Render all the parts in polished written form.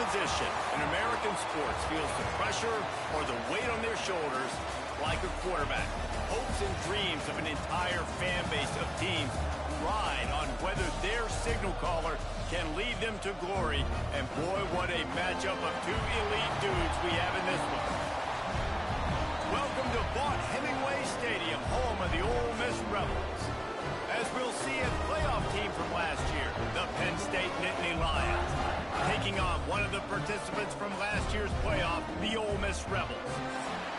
position in American sports feels the pressure or the weight on their shoulders like a quarterback. Hopes and dreams of an entire fan base of teams ride on whether their signal caller can lead them to glory. And boy, what a matchup of two elite dudes we have in this one. Welcome to Vaught Hemingway Stadium, home of the Ole Miss Rebels. As we'll see a playoff team from last year, the Penn State Nittany Lions, taking on one of the participants from last year's playoff, the Ole Miss Rebels.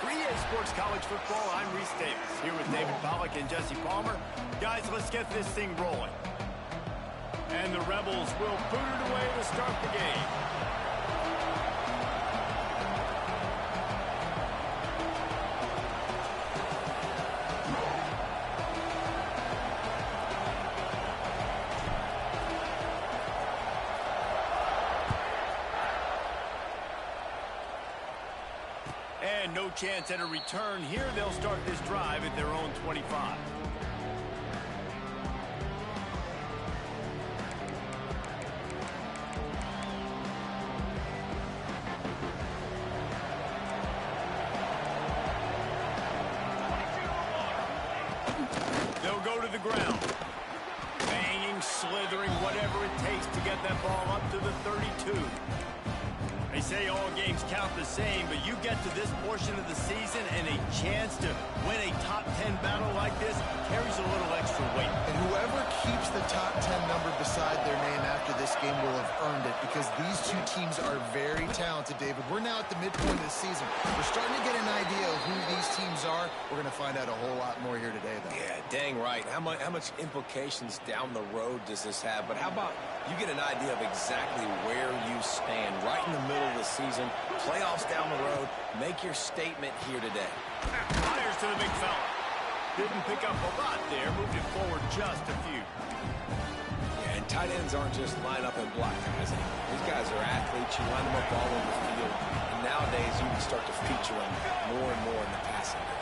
For EA Sports College Football, I'm Reese Davis, here with David Pollack and Jesse Palmer. Guys, let's get this thing rolling. And the Rebels will boot it away to start the game. And no chance at a return here. They'll start this drive at their own 25. They'll go to the ground. Banging, slithering, whatever it takes to get that ball up to the 32. They say all games count the same, but you get to this portion of the season and a chance to win a top 10 battle like this carries a little extra weight. And whoever keeps the top 10 number beside their name after this game will have earned it, because these two teams are very talented, David. We're now at the midpoint of the season. We're starting to get an idea of who these teams are. We're going to find out a whole lot more here today, though. Yeah, dang right. How much implications down the road does this have? But how about you get an idea of exactly where you stand right in the middle of the season, playoffs down the road, make your statement here today. Fires to the big fella. Didn't pick up a lot there, moved it forward just a few. Yeah, and tight ends aren't just line up and block guys. These guys are athletes. You line them up all over the field. And nowadays, you can start to feature them more and more in the passing game.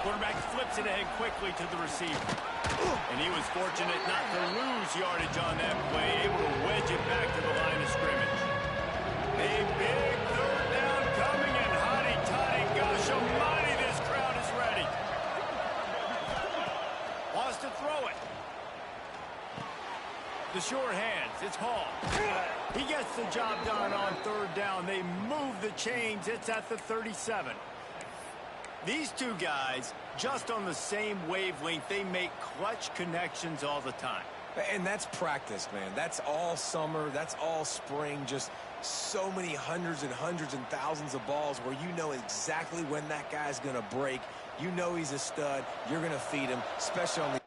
Quarterback flips it ahead quickly to the receiver. And he was fortunate not to lose yardage on that play, able to wedge it back to the line of scrimmage. A big third down coming, and hotty-toddy, gosh almighty, this crowd is ready. Wants to throw it. The short hands, it's Hall. He gets the job done on third down. They move the chains. It's at the 37. These two guys, just on the same wavelength, they make clutch connections all the time. And that's practice, man. That's all summer. That's all spring. Just so many hundreds and hundreds and thousands of balls where you know exactly when that guy's going to break. You know he's a stud. You're going to feed him, especially on the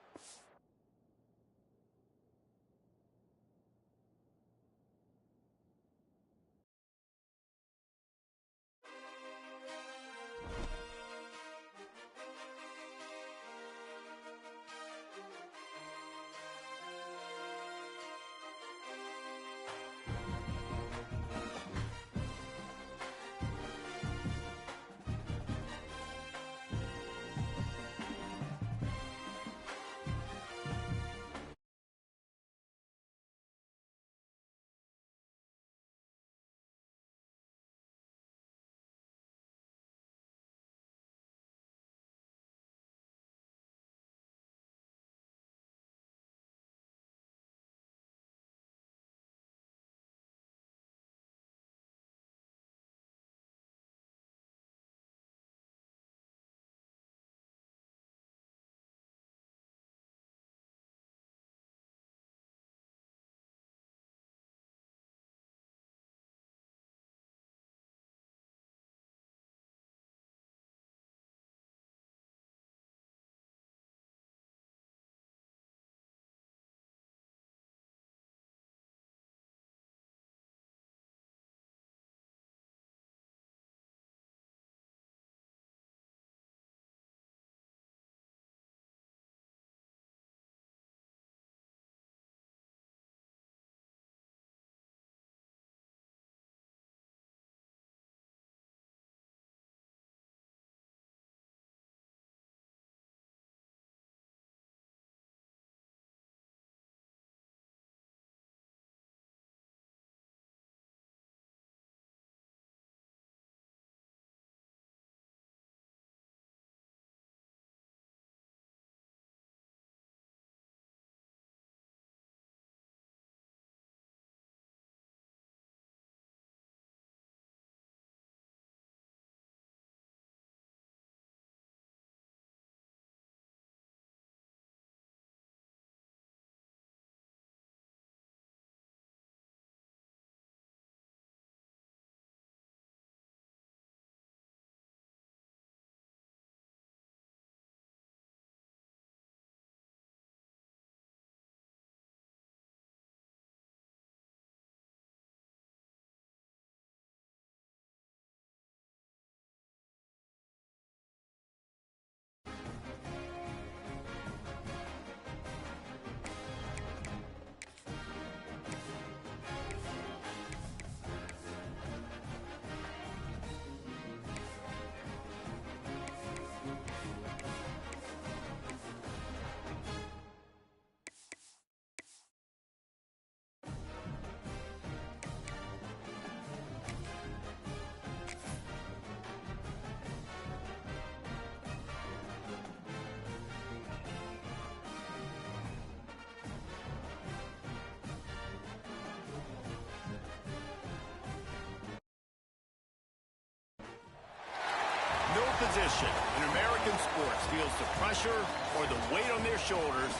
position in American sports feels the pressure or the weight on their shoulders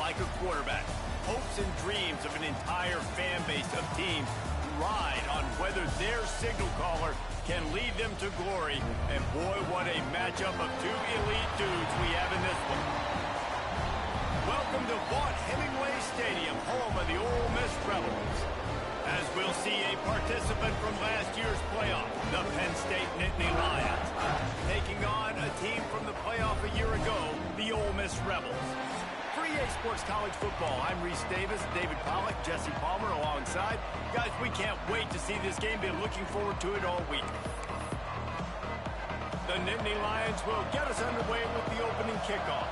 like a quarterback. Hopes and dreams of an entire fan base of teams ride on whether their signal caller can lead them to glory. And boy, what a matchup of two elite dudes we have in this one. Welcome to Vaught Hemingway Stadium, home of the Ole Miss Rebels. As we'll see a participant from last year's playoff, the Penn State Nittany Lions, taking on a team from the playoff a year ago, the Ole Miss Rebels. For EA Sports College Football, I'm Reese Davis, David Pollack, Jesse Palmer alongside. Guys, we can't wait to see this game. Been looking forward to it all week. The Nittany Lions will get us underway with the opening kickoff.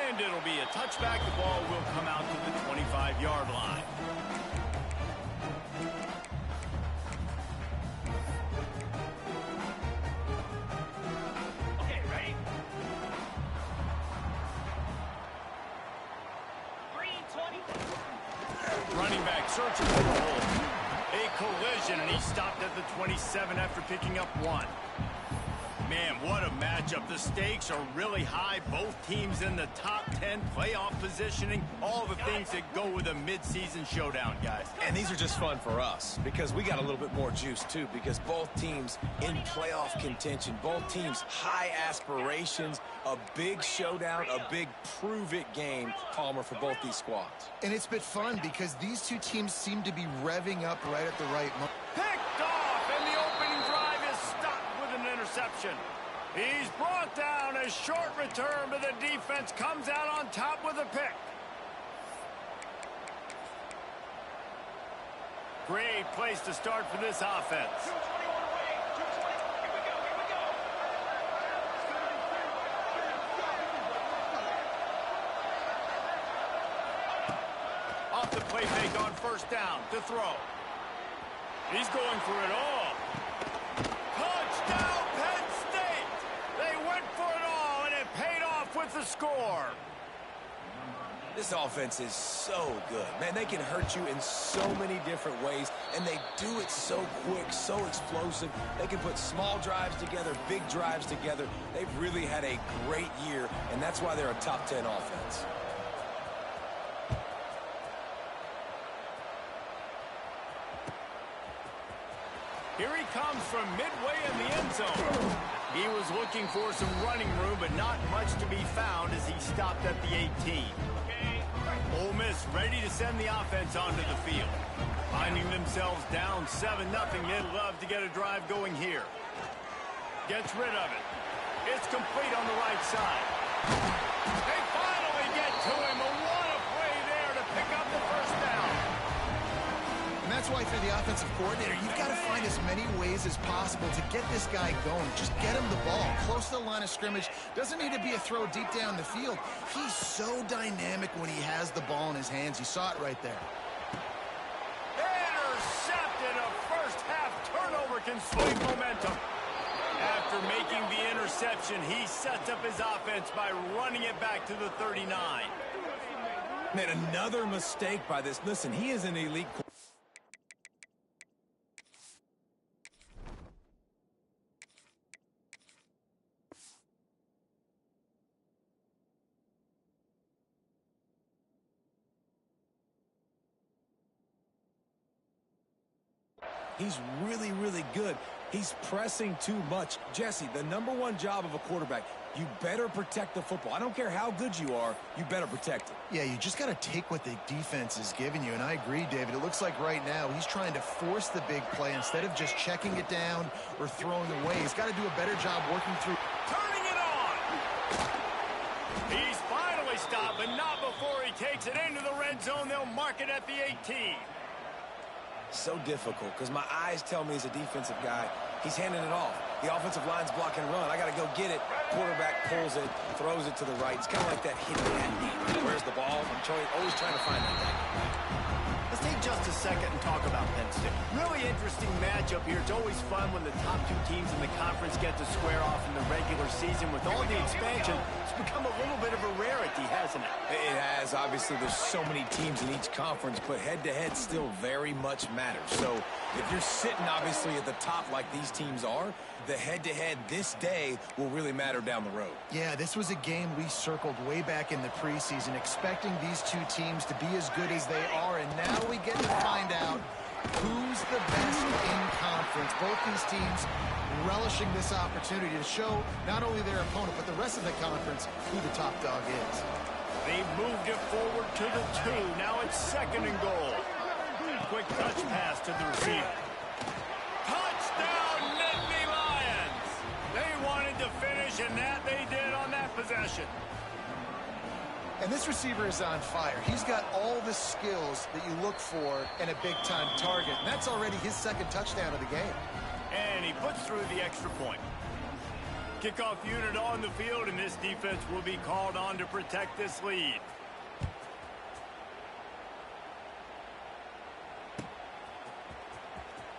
And it'll be a touchback. The ball will come out to the 25-yard line. Okay, ready? 3:20. Running back searching for the hole. A collision, and he stopped at the 27 after picking up one. Man, what a matchup. The stakes are really high. Both teams in the top 10 playoff positioning. All the things that go with a midseason showdown, guys. And these are just fun for us because we got a little bit more juice, too, because both teams in playoff contention, both teams high aspirations, a big showdown, a big prove-it game, Palmer, for both these squads. And it's been fun because these two teams seem to be revving up right at the right moment. Picked off, and the opening drive is stopped with an interception. He's brought down. A short return, but the defense comes out on top with a pick. Great place to start for this offense. 2:21 away. 2:20. Here we go. Off the play fake on first down to throw. He's going for it all. Touchdown, Penn State! They went for it all, and it paid off with the score. This offense is so good. Man, they can hurt you in so many different ways, and they do it so quick, so explosive. They can put small drives together, big drives together. They've really had a great year, and that's why they're a top 10 offense. Here he comes from midway in the end zone. He was looking for some running room, but not much to be found as he stopped at the 18. Ole Miss ready to send the offense onto the field. Finding themselves down 7-0, they'd love to get a drive going here. Gets rid of it. It's complete on the right side. They finally get to him. What a play there to pick up the first down. And that's why for the offensive coordinator, you've got to find as many ways as possible to get this guy going. Just get him the ball close to the line of scrimmage. Doesn't need to be a throw deep down the field. He's so dynamic when he has the ball in his hands. You saw it right there. Intercepted. A first half turnover can swing momentum. After making the interception, he sets up his offense by running it back to the 39. Man, another mistake by this. Listen, he is an elite quarterback. He's really, really good. He's pressing too much. Jesse, the #1 job of a quarterback, you better protect the football. I don't care how good you are, you better protect it. Yeah, you just got to take what the defense is giving you. And I agree, David. It looks like right now he's trying to force the big play instead of just checking it down or throwing away. He's got to do a better job working through. Turning it on. He's finally stopped, but not before he takes it into the red zone. They'll mark it at the 18. So difficult because my eyes tell me as a defensive guy, he's handing it off. The offensive line's block and run. I got to go get it. Quarterback pulls it, throws it to the right. It's kind of like that hitting that deep. Where's the ball? I'm always trying to find that guy. Let's take just a second and talk about Penn State. Really interesting matchup here. It's always fun when the top two teams in the conference get to square off in the regular season. With all the expansion, it's become a little bit of a rarity, hasn't it? It has. Obviously, there's so many teams in each conference, but head-to-head still very much matters. So if you're sitting, obviously, at the top like these teams are, the head-to-head this day will really matter down the road. Yeah, this was a game we circled way back in the preseason, expecting these two teams to be as good as they are, and now we get to find out who's the best in conference. Both these teams relishing this opportunity to show not only their opponent, but the rest of the conference who the top dog is. They've moved it forward to the 2. Now it's 2nd and goal. Quick touch pass to the receiver. Touchdown, Nittany Lions! They wanted to finish, and that they did on that possession. And this receiver is on fire. He's got all the skills that you look for in a big-time target, and that's already his 2nd touchdown of the game. And he puts through the extra point. Kickoff unit on the field, and this defense will be called on to protect this lead.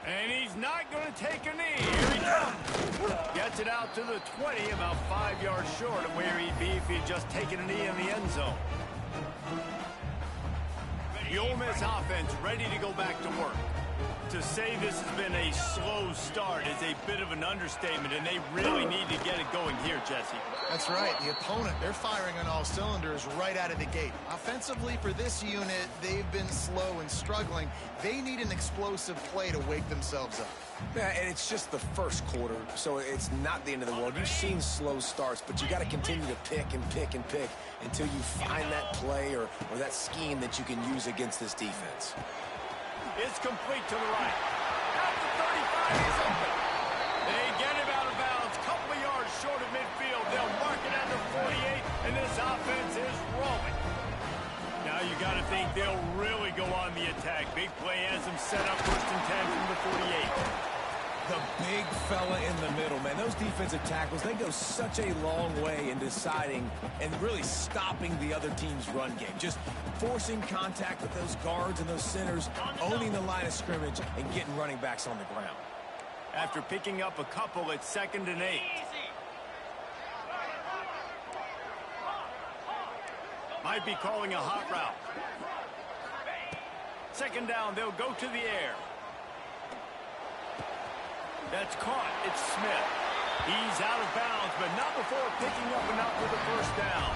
And he's not going to take a knee. Here he comes. Gets it out to the 20, about 5 yards short of where he'd be if he'd just taken a knee in the end zone. The Ole Miss offense ready to go back to work. To say this has been a slow start is a bit of an understatement, and they really need to get it going here, Jesse. That's right. The opponent, they're firing on all cylinders right out of the gate. Offensively, for this unit, they've been slow and struggling. They need an explosive play to wake themselves up. Yeah, and it's just the first quarter, so it's not the end of the world. You've seen slow starts, but you got to continue to pick and pick and pick until you find that play or that scheme that you can use against this defense. It's complete to the right. At the 35, he's open. They get him out of bounds. Couple of yards short of midfield. They'll mark it at the 48, and this offense is rolling. Now you got to think they'll really go on the attack. Big play has them set up 1st and 10 from the 48. The big fella in the middle, man. Those defensive tackles, they go such a long way in deciding and really stopping the other team's run game. Just forcing contact with those guards and those centers, owning the line of scrimmage, and getting running backs on the ground. After picking up a couple, it's 2nd and 8. Might be calling a hot route. 2nd down, they'll go to the air. That's caught. It's Smith. He's out of bounds, but not before picking up enough for the 1st down.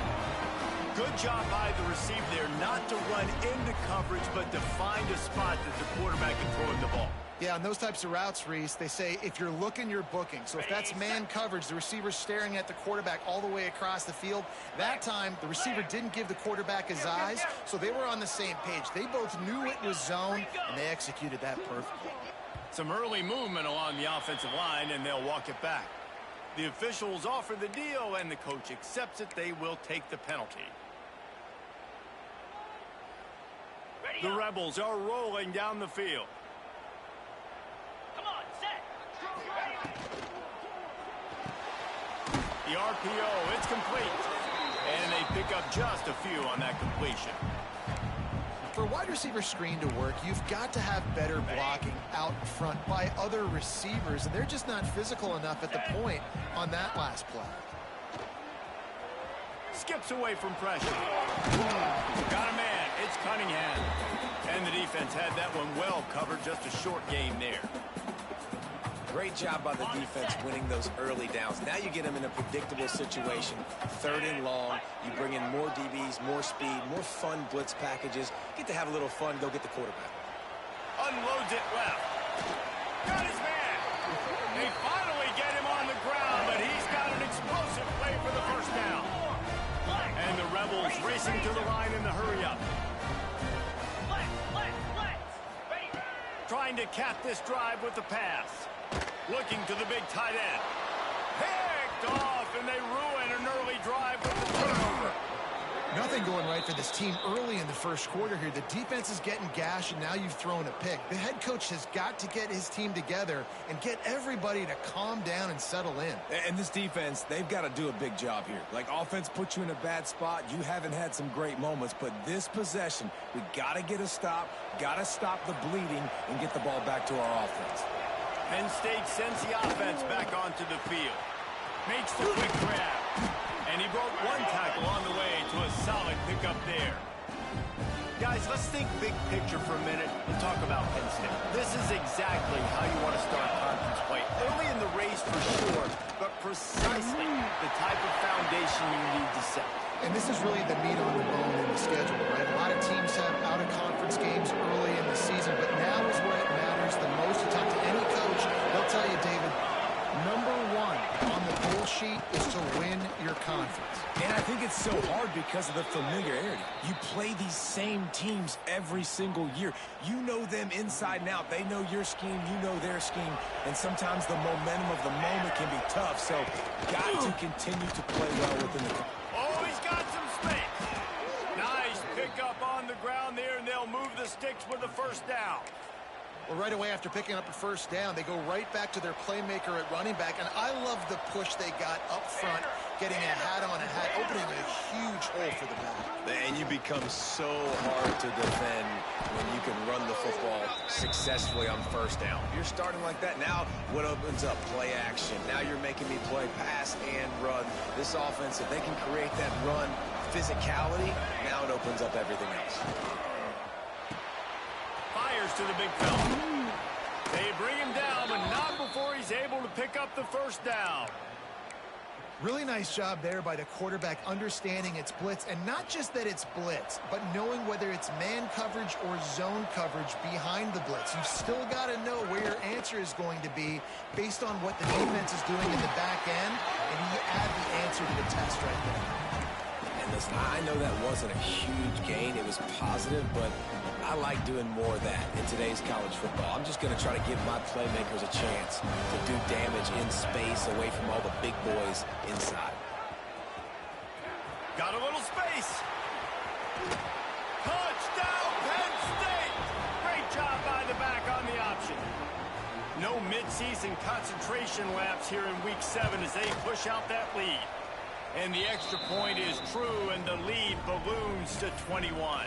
Good job by the receiver there not to run into coverage, but to find a spot that the quarterback can throw him the ball. Yeah, on those types of routes, Reese, they say if you're looking, you're booking. So if that's man coverage, the receiver's staring at the quarterback all the way across the field. That time, the receiver didn't give the quarterback his eyes, so they were on the same page. They both knew it was zone, and they executed that perfectly. Some early movement along the offensive line, and they'll walk it back. The officials offer the deal, and the coach accepts it. They will take the penalty. The Rebels are rolling down the field. Come on, set. The RPO, it's complete. And they pick up just a few on that completion. For a wide receiver screen to work, you've got to have better blocking out front by other receivers, and they're just not physical enough at the point on that last play. Skips away from pressure. Got a man. It's Cunningham. And the defense had that one well covered. Just a short game there. Great job by the defense winning those early downs. Now you get them in a predictable situation. 3rd and long. You bring in more DBs, more speed, more fun blitz packages. Get to have a little fun. Go get the quarterback. Unloads it left. Got his man. They finally get him on the ground, but he's got an explosive play for the 1st down. And the Rebels racing to the line in the hurry-up. Trying to cap this drive with the pass. Looking to the big tight end. Picked off, and they ruin an early drive with the turnover. Nothing something going right for this team early in the first quarter here. The defense is getting gashed, and now you've thrown a pick. The head coach has got to get his team together and get everybody to calm down and settle in. And this defense, they've got to do a big job here. Like, offense puts you in a bad spot. You haven't had some great moments, but this possession, we got to get a stop, got to stop the bleeding, and get the ball back to our offense. Penn State sends the offense back onto the field. Makes the quick grab. And he broke one tackle on the way to a solid pickup there. Guys, let's think big picture for a minute and talk about Penn State. This is exactly how you want to start conference play. Early in the race for sure, but precisely the type of foundation you need to set. And this is really the meat on the bone in the schedule, right? A lot of teams have out-of-conference games early in the season, but now is where it matters the most. You talk to any coach, they'll tell you, David, number one on the goal sheet is to win your conference. And I think it's so hard because of the familiarity. You play these same teams every single year. You know them inside and out. They know your scheme, you know their scheme, and sometimes the momentum of the moment can be tough. So got to continue to play well within the conference. Oh, he's got some space. Nice pickup on the ground there, and they'll move the sticks with the first down. Well, right away after picking up a first down, they go right back to their playmaker at running back. And I love the push they got up front, getting a hat on a hat, opening a huge hole for the back. And you become so hard to defend when you can run the football successfully on first down. You're starting like that. Now what opens up? Play action. Now you're making me play pass and run. This offense, if they can create that run physicality, now it opens up everything else. Fires to the big fella. They bring him down, but not before he's able to pick up the first down. Really nice job there by the quarterback, understanding it's blitz, and not just that it's blitz, but knowing whether it's man coverage or zone coverage behind the blitz. You've still got to know where your answer is going to be based on what the defense is doing in the back end, and you add the answer to the test right there. And listen, I know that wasn't a huge gain. It was positive, but I like doing more of that in today's college football. I'm just going to try to give my playmakers a chance to do damage in space away from all the big boys inside. Got a little space. Touchdown, Penn State! Great job by the back on the option. No midseason concentration laps here in Week 7 as they push out that lead. And the extra point is true, and the lead balloons to 21.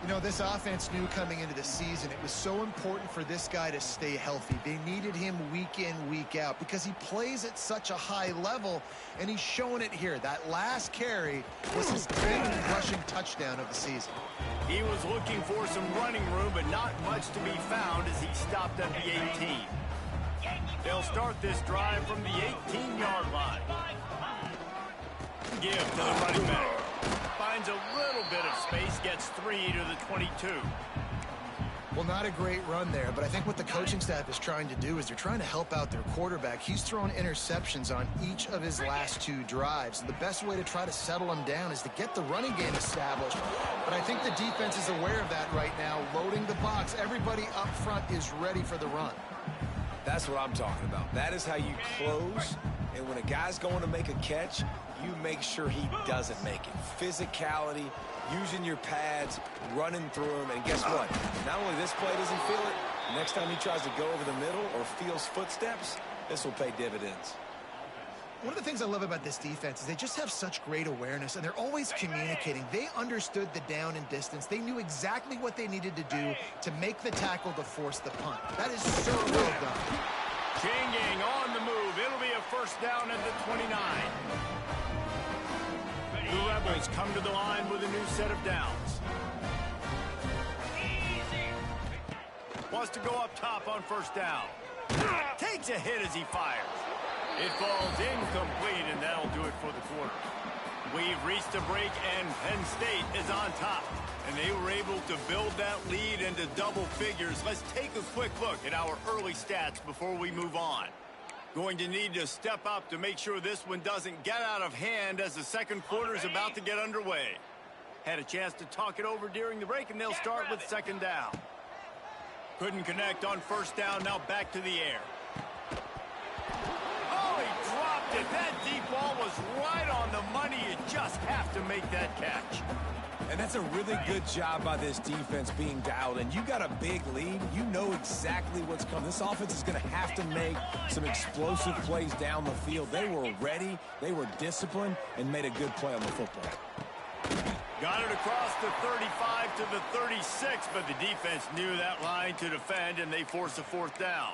You know, this offense knew coming into the season it was so important for this guy to stay healthy. They needed him week in, week out because he plays at such a high level, and he's showing it here. That last carry was his 10th rushing touchdown of the season. He was looking for some running room, but not much to be found as he stopped at the 18. They'll start this drive from the 18-yard line. Give to the running back. Finds a little bit of space, gets 3 to the 22. Well, not a great run there, but I think what the coaching staff is trying to do is they're trying to help out their quarterback. He's thrown interceptions on each of his last 2 drives. The best way to try to settle him down is to get the running game established. But I think the defense is aware of that right now, loading the box. Everybody up front is ready for the run. That's what I'm talking about. That is how you close. And when a guy's going to make a catch, you make sure he doesn't make it. Physicality, using your pads, running through him, and guess what? Not only this play doesn't feel it, next time he tries to go over the middle or feels footsteps, this will pay dividends. One of the things I love about this defense is they just have such great awareness, and they're always communicating. They understood the down and distance. They knew exactly what they needed to do to make the tackle to force the punt. That is so well done. Changing on the move. It'll be a first down at the 29. The Rebels come to the line with a new set of downs. Wants to go up top on first down. Takes a hit as he fires. It falls incomplete, and that'll do it for the quarter. We've reached a break, and Penn State is on top. And they were able to build that lead into double figures. Let's take a quick look at our early stats before we move on. Going to need to step up to make sure this one doesn't get out of hand as the second quarter is about to get underway. Had a chance to talk it over during the break, and they'll start with second down. Couldn't connect on first down, now back to the air. Oh, he dropped it. That deep ball was right on the money. You just have to to make that catch. And that's a really good job by this defense being dialed in. You got a big lead. You know exactly what's coming. This offense is going to have to make some explosive plays down the field. They were ready, they were disciplined, and made a good play on the football. Got it across the 35 to the 36, but the defense knew that line to defend, and they forced a fourth down.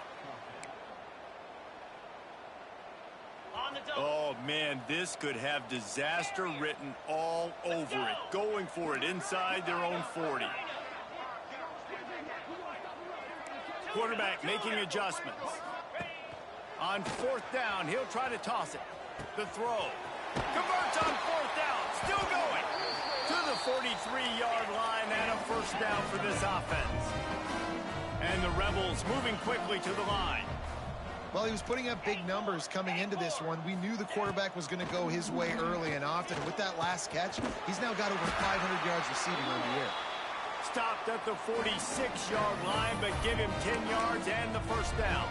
Oh, man, this could have disaster written all over it. Going for it inside their own 40. Quarterback making adjustments. On fourth down, he'll try to toss it. The throw. Converts on fourth down. Still going. To the 43-yard line and a first down for this offense. And the Rebels moving quickly to the line. Well, he was putting up big numbers coming into this one. We knew the quarterback was going to go his way early and often. With that last catch, he's now got over 500 yards receiving on the year. Stopped at the 46-yard line, but give him 10 yards and the first down.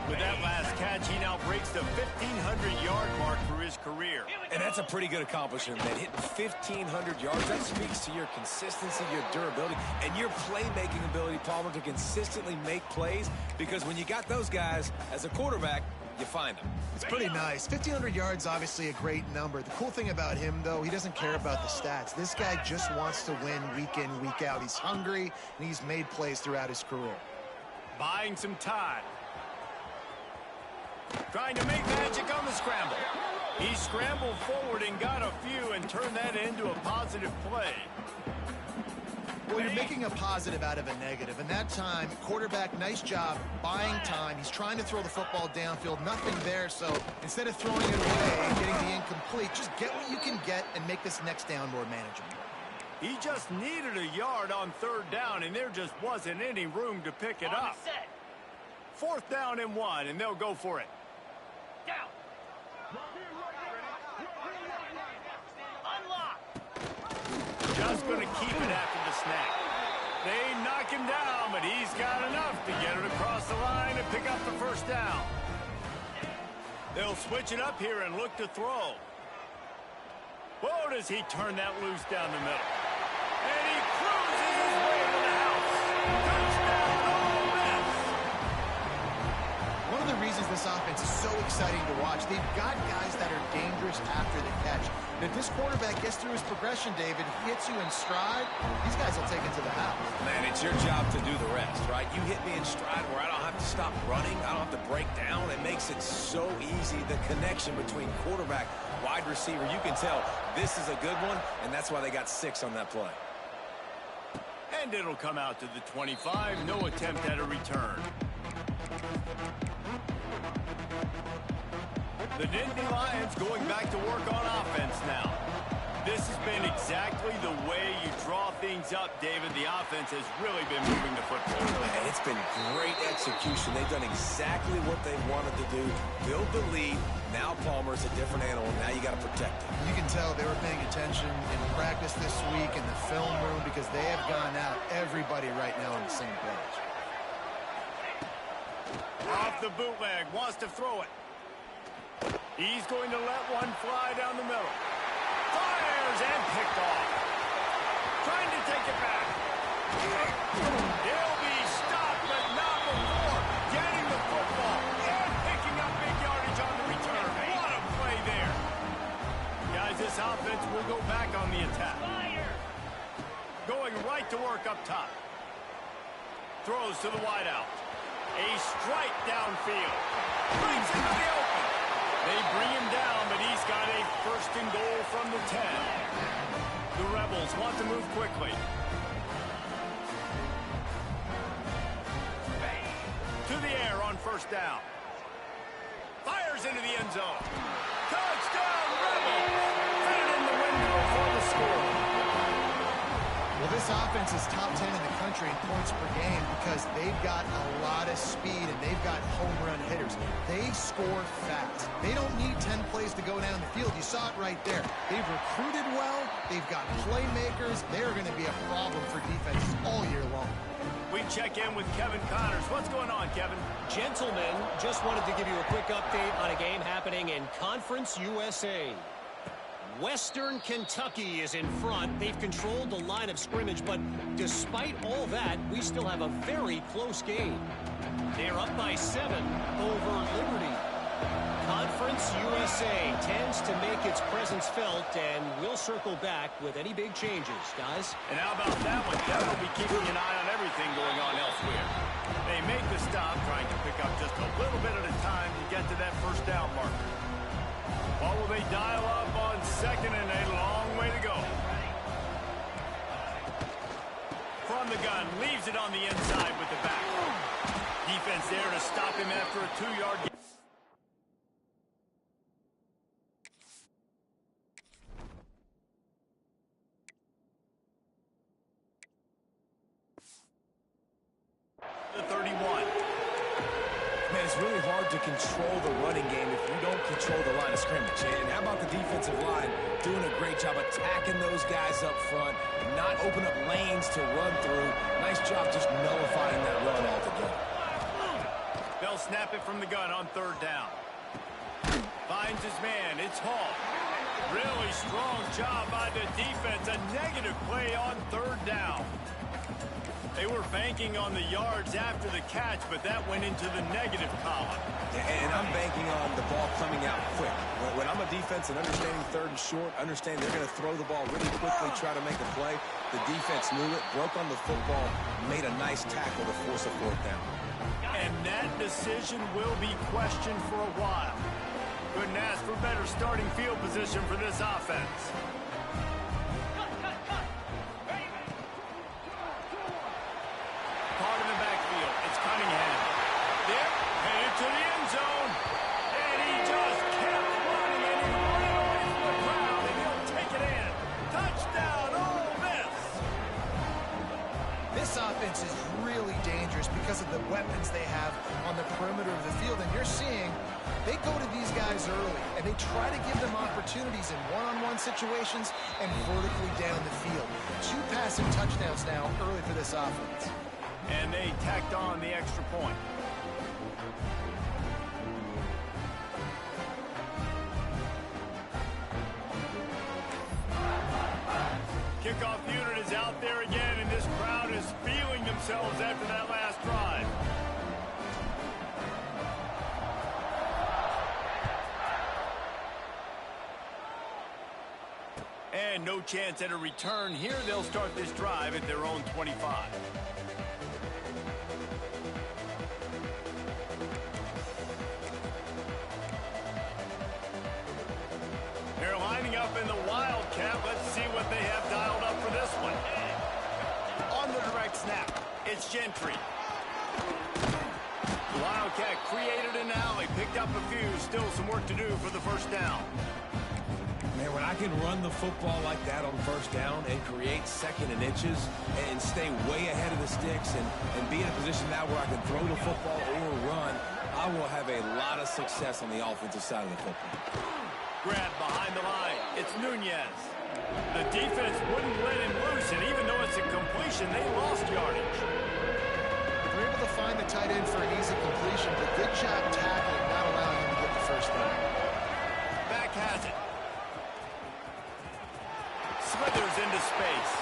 With that last catch, he now breaks the 1,500-yard mark for his career. And that's a pretty good accomplishment, man. Hitting 1,500 yards, that speaks to your consistency, your durability, and your playmaking ability, Palmer, to consistently make plays. Because when you got those guys as a quarterback, you find them. It's pretty nice. 1,500 yards, obviously a great number. The cool thing about him, though, he doesn't care about the stats. This guy just wants to win week in, week out. He's hungry, and he's made plays throughout his career. Buying some time. Trying to make magic on the scramble. He scrambled forward and got a few and turned that into a positive play. Well, you're making a positive out of a negative. And that time, quarterback, nice job buying time. He's trying to throw the football downfield. Nothing there. So instead of throwing it away and getting the incomplete, just get what you can get and make this next down more manageable. He just needed a yard on third down, and there just wasn't any room to pick it up. Fourth down and 1, and they'll go for it. Down. Unlock. Just going to keep it after the snap. They knock him down, but he's got enough to get it across the line and pick up the first down. They'll switch it up here and look to throw. Whoa, does he turn that loose down the middle. And he cruises his way to the house. Touchdown, Ole Miss. One of the reasons this offense is so exciting to watch, they've got guys that are dangerous after the catch. And if this quarterback gets through his progression, David, hits you in stride, these guys will take it to the house. Man, it's your job to do the rest, right? You hit me in stride where I don't have to stop running. I don't have to break down. It makes it so easy, the connection between quarterback, wide receiver. You can tell this is a good one, and that's why they got 6 on that play. And it'll come out to the 25. No attempt at a return. The Nittany Lions going back to work on offense now. This has been exactly the way you draw things up, David. The offense has really been moving the football. And it's been great execution. They've done exactly what they wanted to do. Build the lead. Now Palmer's a different animal. Now you got to protect him. You can tell they were paying attention in practice this week in the film room because they have gone out, everybody right now on the same page. Off the bootleg, wants to throw it. He's going to let one fly down the middle. Fires and picked off. Trying to take it back. He'll be stopped, but not before getting the football and picking up big yardage on the return. What a play there. Guys, this offense will go back on the attack. Going right to work up top. Throws to the wideout. A strike downfield. Brings into the open. They bring him down, but he's got a first and goal from the 10. The Rebels want to move quickly. To the air on first down. Fires into the end zone. Touchdown, Rebels! Fit in the window for the score. Well, this offense is top 10 in the country in points per game because they've got a lot of speed and they've got home run hitters. They score fast. They don't need 10 plays to go down the field. You saw it right there. They've recruited well. They've got playmakers. They're going to be a problem for defenses all year long. We check in with Kevin Connors. What's going on, Kevin? Gentlemen, just wanted to give you a quick update on a game happening in Conference USA. Western Kentucky is in front. They've controlled the line of scrimmage, but despite all that, we still have a very close game. They're up by 7 over Liberty. Conference USA tends to make its presence felt, and we'll circle back with any big changes, guys. And how about that one? They'll be keeping an eye on everything going on elsewhere. They make the stop, trying to pick up just a little bit at a time to get to that first down marker. What will they dial up on second and a long way to go? From the gun, leaves it on the inside with the back. Defense there to stop him after a 2-yard gain. The 31. Man, it's really hard to control the running game if you don't control the line of scrimmage. And how about the defensive line doing a great job attacking those guys up front and not open up lanes to run through. Nice job just nullifying that run altogether. They'll snap it from the gun on 3rd down. Finds his man. It's Hall. Really strong job by the defense. A negative play on 3rd down. They were banking on the yards after the catch, but that went into the negative column. And I'm banking on the ball coming out quick. When I'm a defense and understanding 3rd and short, understand they're going to throw the ball really quickly, try to make a play. The defense knew it, broke on the football, made a nice tackle to force a 4th down. And that decision will be questioned for a while. Couldn't ask for better starting field position for this offense. Caught in the backfield. It's Cunningham. There, headed to the end zone. And he just kept running, and he ran away from the crowd, and he'll take it in. Touchdown, Ole Miss. This offense is really dangerous because of the weapons they have on the perimeter of the field. And you're seeing they go to these guys early, and they try to give them opportunities in one-on-one situations and vertically down the field. 2 passing touchdowns now early for this offense. And they tacked on the extra point. Kickoff unit is out there again, and this crowd is feeling themselves after that last drive. And no chance at a return here. They'll start this drive at their own 25. They're lining up in the Wildcat. Let's see what they have dialed up for this one. On the direct snap, it's Gentry. The Wildcat created an alley, picked up a few. Still some work to do for the first down. Man, when I can run the football like that on 1st down and create 2nd and inches and stay way ahead of the sticks and be in a position now where I can throw the football or run, I will have a lot of success on the offensive side of the football. Grab behind the line. It's Nunez. The defense wouldn't let him loose, and even though it's a completion, they lost yardage. They're able to find the tight end for an easy completion, but good job tackling, not allowing him to get the first down. Back has it. Smithers into space.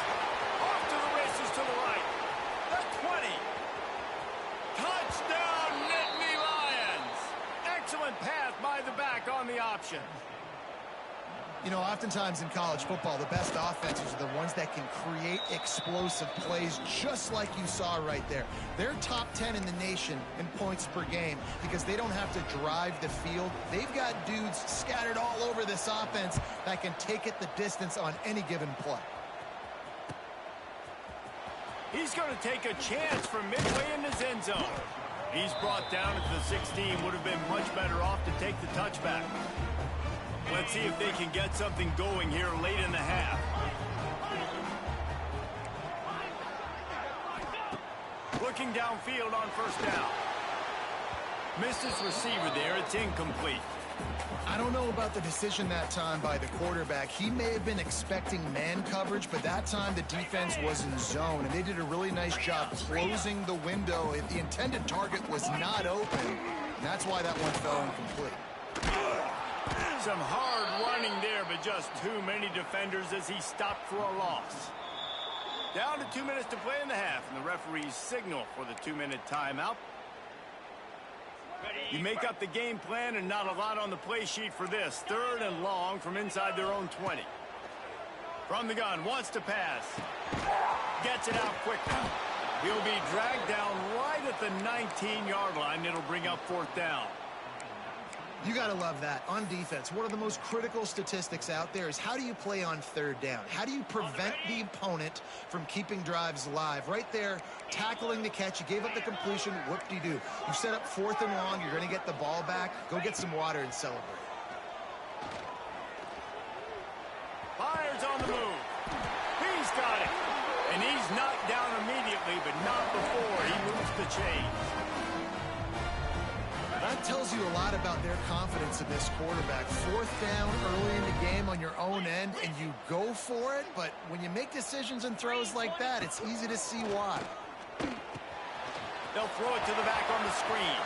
Off to the races to the right. The 20. Touchdown, Nittany Lions. Excellent pass by the back on the option. You know, oftentimes in college football, the best offenses are the ones that can create explosive plays just like you saw right there. They're top 10 in the nation in points per game because they don't have to drive the field. They've got dudes scattered all over this offense that can take it the distance on any given play. He's going to take a chance from midway in his end zone. He's brought down at the 16. Would have been much better off to take the touchback. Let's see if they can get something going here late in the half. Looking downfield on 1st down. Missed his receiver there. It's incomplete. I don't know about the decision that time by the quarterback. He may have been expecting man coverage, but that time the defense was in zone, and they did a really nice job closing the window. If the intended target was not open, and that's why that one fell incomplete. Some hard running there but just too many defenders as he stopped for a loss. Down to 2 minutes to play in the half, and the referee's signal for the 2-minute timeout. You make up the game plan and not a lot on the play sheet for this. 3rd and long from inside their own 20. From the gun, wants to pass. Gets it out quickly. He'll be dragged down right at the 19-yard line. It'll bring up 4th down. You got to love that. On defense, one of the most critical statistics out there is how do you play on 3rd down? How do you prevent the opponent from keeping drives alive? Right there, tackling the catch. You gave up the completion. Whoop-de-doo. You set up 4th and long. You're going to get the ball back. Go get some water and celebrate. Fires on the move. He's got it. And he's knocked down immediately, but not before he moves the chains. That tells you a lot about their confidence in this quarterback. 4th down early in the game on your own end, and you go for it. But when you make decisions and throws like that, it's easy to see why. They'll throw it to the back on the screen.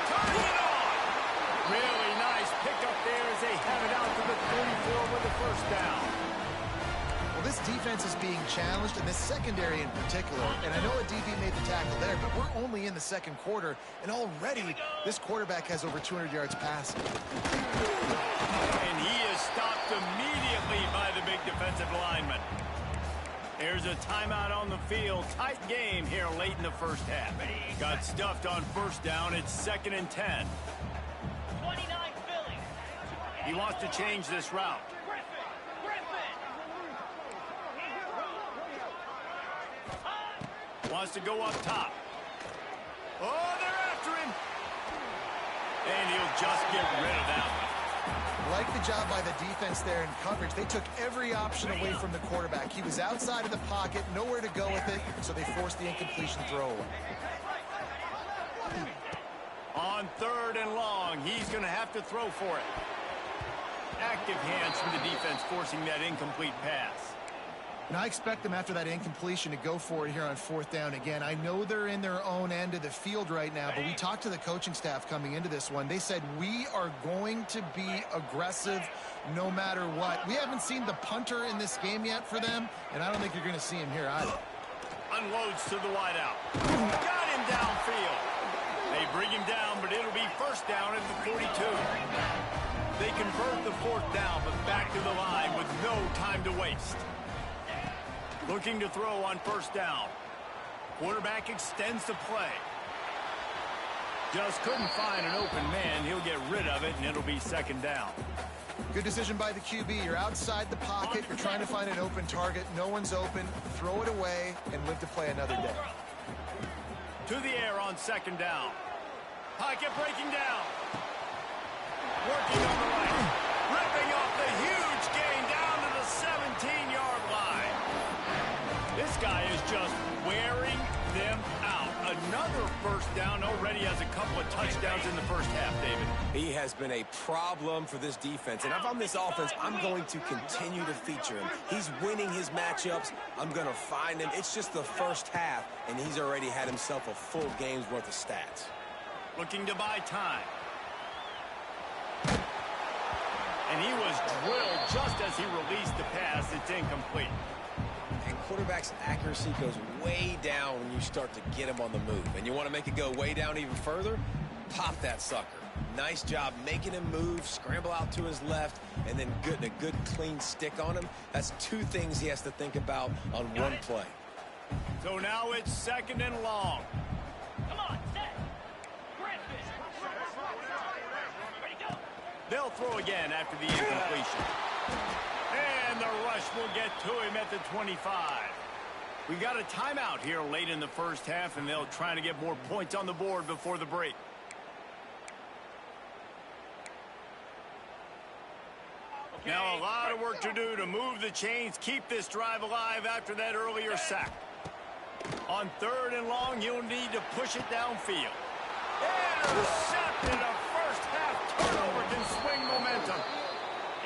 Turning it on! Really nice pickup there as they have it out to the 34 with the 1st down. Well, this defense is being challenged, and this secondary in particular. And I know a DB made the tackle there, but we're only in the 2nd quarter, and already this quarterback has over 200 yards passing. And he is stopped immediately by the big defensive lineman. There's a timeout on the field. Tight game here late in the 1st half. Got stuffed on 1st down. It's 2nd and 10. 29 Philly. He wants to change this route. Wants to go up top. Oh, they're after him. And he'll just get rid of that one. Like the job by the defense there in coverage. They took every option away from the quarterback. He was outside of the pocket, nowhere to go with it, so they forced the incompletion throw away. On 3rd and long, he's going to have to throw for it. Active hands from the defense forcing that incomplete pass. And I expect them after that incompletion to go for it here on 4th down again. I know they're in their own end of the field right now, but we talked to the coaching staff coming into this one. They said, we are going to be aggressive no matter what. We haven't seen the punter in this game yet for them, and I don't think you're going to see him here either. Unloads to the wideout. Got him downfield. They bring him down, but it'll be 1st down at the 42. They convert the 4th down, but back to the line with no time to waste. Looking to throw on 1st down. Quarterback extends the play. Just couldn't find an open man. He'll get rid of it, and it'll be 2nd down. Good decision by the QB. You're outside the pocket. You're trying to find an open target. No one's open. Throw it away and live to play another day. To the air on 2nd down. Pocket breaking down. Working on the right. Ripping off the huge gain down to the 17-yard line. This guy is just wearing them out. Another 1st down. Already has a couple of touchdowns in the 1st half, David. He has been a problem for this defense. And if I'm this offense, I'm going to continue to feature him. He's winning his matchups. I'm going to find him. It's just the 1st half, and he's already had himself a full game's worth of stats. Looking to buy time. And he was drilled just as he released the pass. It's incomplete. And quarterback's accuracy goes way down when you start to get him on the move. And you want to make it go way down even further? Pop that sucker. Nice job making him move, scramble out to his left, and then getting a good clean stick on him. That's 2 things he has to think about on one play. So now it's 2nd and long. Come on, set. Griffin. Ready, go. They'll throw again after the incompletion. And the rush will get to him at the 25. We got a timeout here late in the 1st half, and they'll try to get more points on the board before the break. Now a lot of work to do to move the chains, keep this drive alive after that earlier sack. On 3rd and long, you'll need to push it downfield. Intercepted. A 1st half turnover can swing momentum.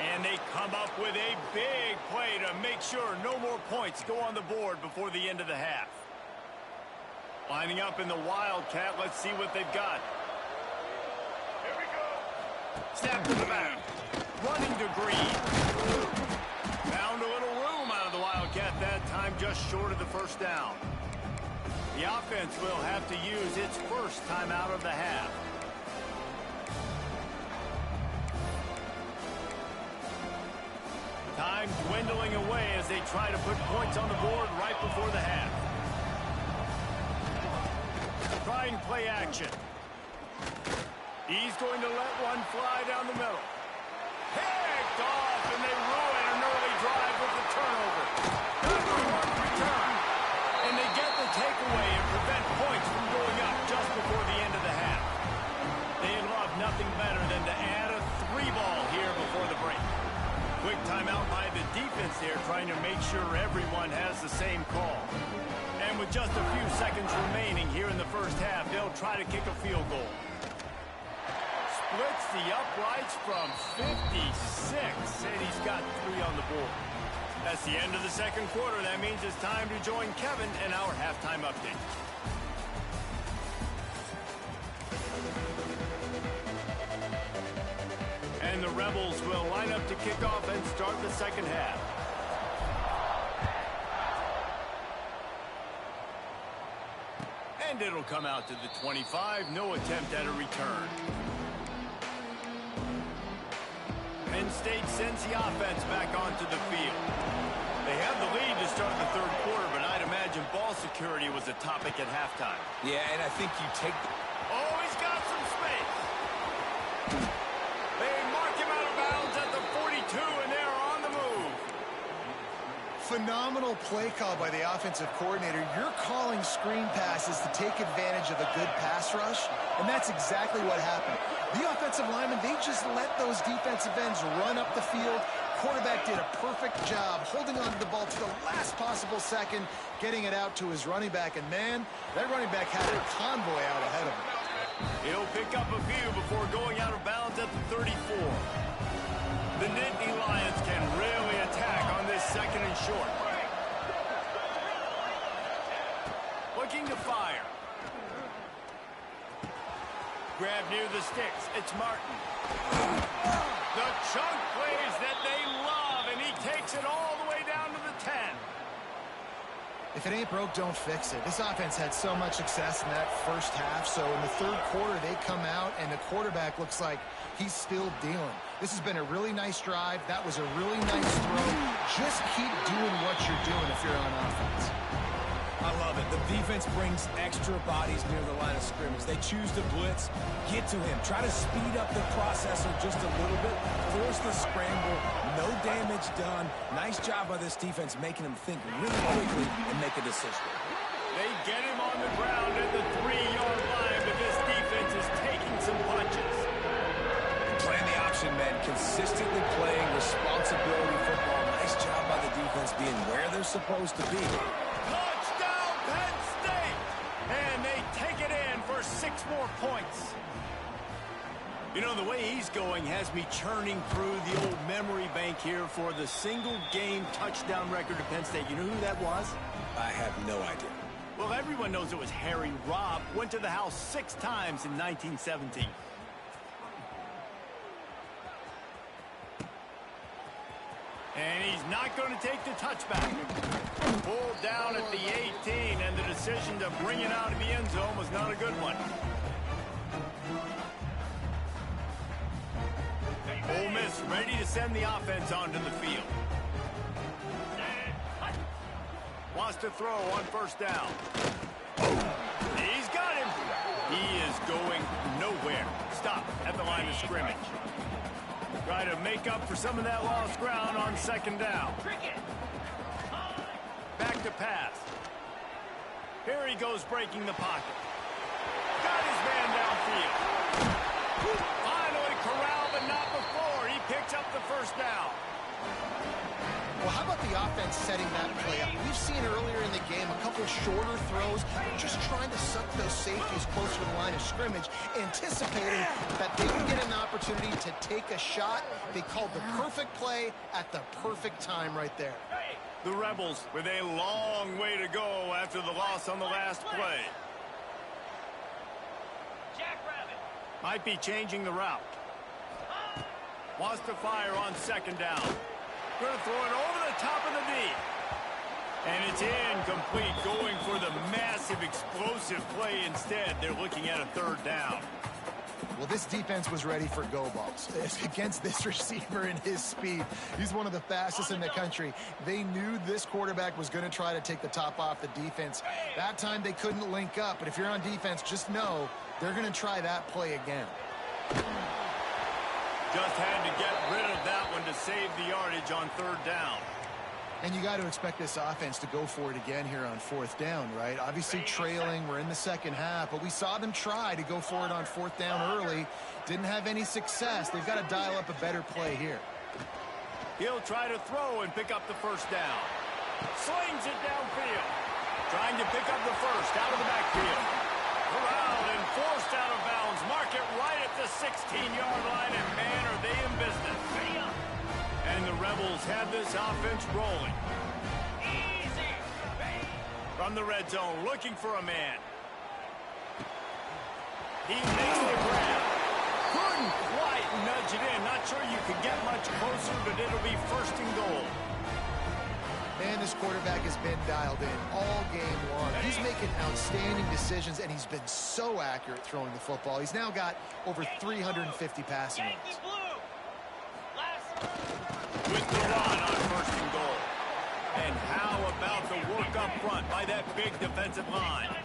And they come up with a big play to make sure no more points go on the board before the end of the half. Lining up in the Wildcat, let's see what they've got. Here we go. Snap to the back. Running to Green. just short of the first down. The offense will have to use its first timeout of the half. Time dwindling away as they try to put points on the board right before the half. Trying play action. He's going to let one fly down the middle. Picked off, and they ruin an early drive with the turnover. That's a hard return. And they get the takeaway and prevent points from going up just before the end of the half. They'd love nothing better than to add a 3-ball here before the break. Quick timeout by the defense there, trying to make sure everyone has the same call. And with just a few seconds remaining here in the first half, they'll try to kick a field goal. Splits the uprights from 56, and he's got 3 on the board. That's the end of the second quarter. That means it's time to join Kevin in our halftime update. And the Rebels will line up to kick off and start the second half. And it'll come out to the 25. No attempt at a return. Penn State sends the offense back onto the field. They have the lead to start the third quarter, but I'd imagine ball security was a topic at halftime. Yeah, and I think you take the... Oh, he's got some space. They mark him out of bounds at the 42, and they're on the move. Phenomenal play call by the offensive coordinator. You're calling screen passes to take advantage of a good pass rush, and that's exactly what happened. The offensive linemen, they just let those defensive ends run up the field. Quarterback did a perfect job holding on to the ball to the last possible second, getting it out to his running back, and man, that running back had a convoy out ahead of him. He'll pick up a few before going out of bounds at the 34. The Nittany Lions can really attack on this second and short. Looking to fire. Grab near the sticks. It's Martin. The chunk plays that they love, and he takes it all the way down to the 10. If it ain't broke, don't fix it. This offense had so much success in that first half, so in the third quarter, they come out, and the quarterback looks like he's still dealing. This has been a really nice drive. That was a really nice throw. Just keep doing what you're doing if you're on offense. I love it. The defense brings extra bodies near the line of scrimmage. They choose to blitz, get to him, try to speed up the processor just a little bit, force the scramble, no damage done. Nice job by this defense making him think really quickly and make a decision. They get him on the ground at the 3-yard line, but this defense is taking some punches. Playing the option, man. Consistently playing responsibility football. Nice job by the defense being where they're supposed to be. Touchdown, Penn State! And they take it in for 6 more points. You know, the way he's going has me churning through the old memory bank here for the single-game touchdown record of Penn State. You know who that was? I have no idea. Well, everyone knows it was Harry Robb. Went to the house 6 times in 1917. And he's not going to take the touchback. Pulled down at the 18, and the decision to bring it out of the end zone was not a good one. Ole Miss ready to send the offense onto the field. Wants to throw on first down. He's got him. He is going nowhere. Stop at the line of scrimmage. Try to make up for some of that lost ground on second down. Back to pass. Here he goes breaking the pocket. Got his man downfield. Finally corralled, but not before. He picks up the first down. Well, how about the offense setting that play up? We've seen earlier in the game a couple shorter throws, just trying to suck those safeties closer to the line of scrimmage, anticipating that they would get an opportunity to take a shot. They called the perfect play at the perfect time right there. The Rebels with a long way to go after the loss on the last play. Might be changing the route. Wants to fire on second down. Going to throw it over the top of the knee. And it's incomplete, going for the massive explosive play instead. They're looking at a third down. Well, this defense was ready for go balls. Against this receiver and his speed, he's one of the fastest in the country. They knew this quarterback was going to try to take the top off the defense. That time they couldn't link up, but if you're on defense, just know they're going to try that play again. Just had to get rid of that one to save the yardage on third down. And you got to expect this offense to go for it again here on fourth down, right? Obviously trailing, we're in the second half, but we saw them try to go for it on fourth down early. Didn't have any success. They've got to dial up a better play here. He'll try to throw and pick up the first down. Slings it downfield. Trying to pick up the first out of the backfield. Corralled and forced out of bounds. Mark it right at the 16-yard line, and man, are they in business. Ready up. And the Rebels have this offense rolling. Easy. From the red zone, looking for a man. He makes the grab. Couldn't quite nudge it in. Not sure you could get much closer, but it'll be first and goal. Man, this quarterback has been dialed in all game long. He's making outstanding decisions, and he's been so accurate throwing the football. He's now got over 350 passing yards. Yankee blue. Last. With the run on first and goal. And how about the work up front by that big defensive line?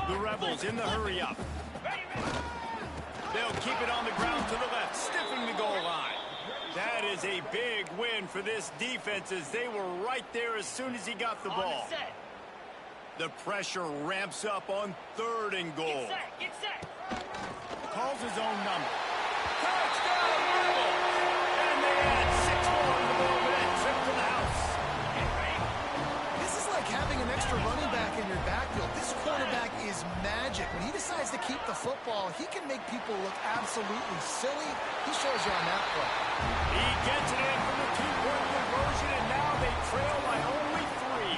The Rebels in the hurry up. They'll keep it on the ground to the left, stiffing the goal line. That is a big win for this defense, as they were right there as soon as he got the ball. The pressure ramps up on third and goal. Get set. Calls his own number. Touchdown, Rebels! And they add 6 more to the board with that trip to the house. This is like having an extra running back in your backfield. This quarterback is magic. When he decides to keep the football, he can make people look absolutely silly. He shows you on that play. He gets it in from the two-point conversion, and now they trail by only 3.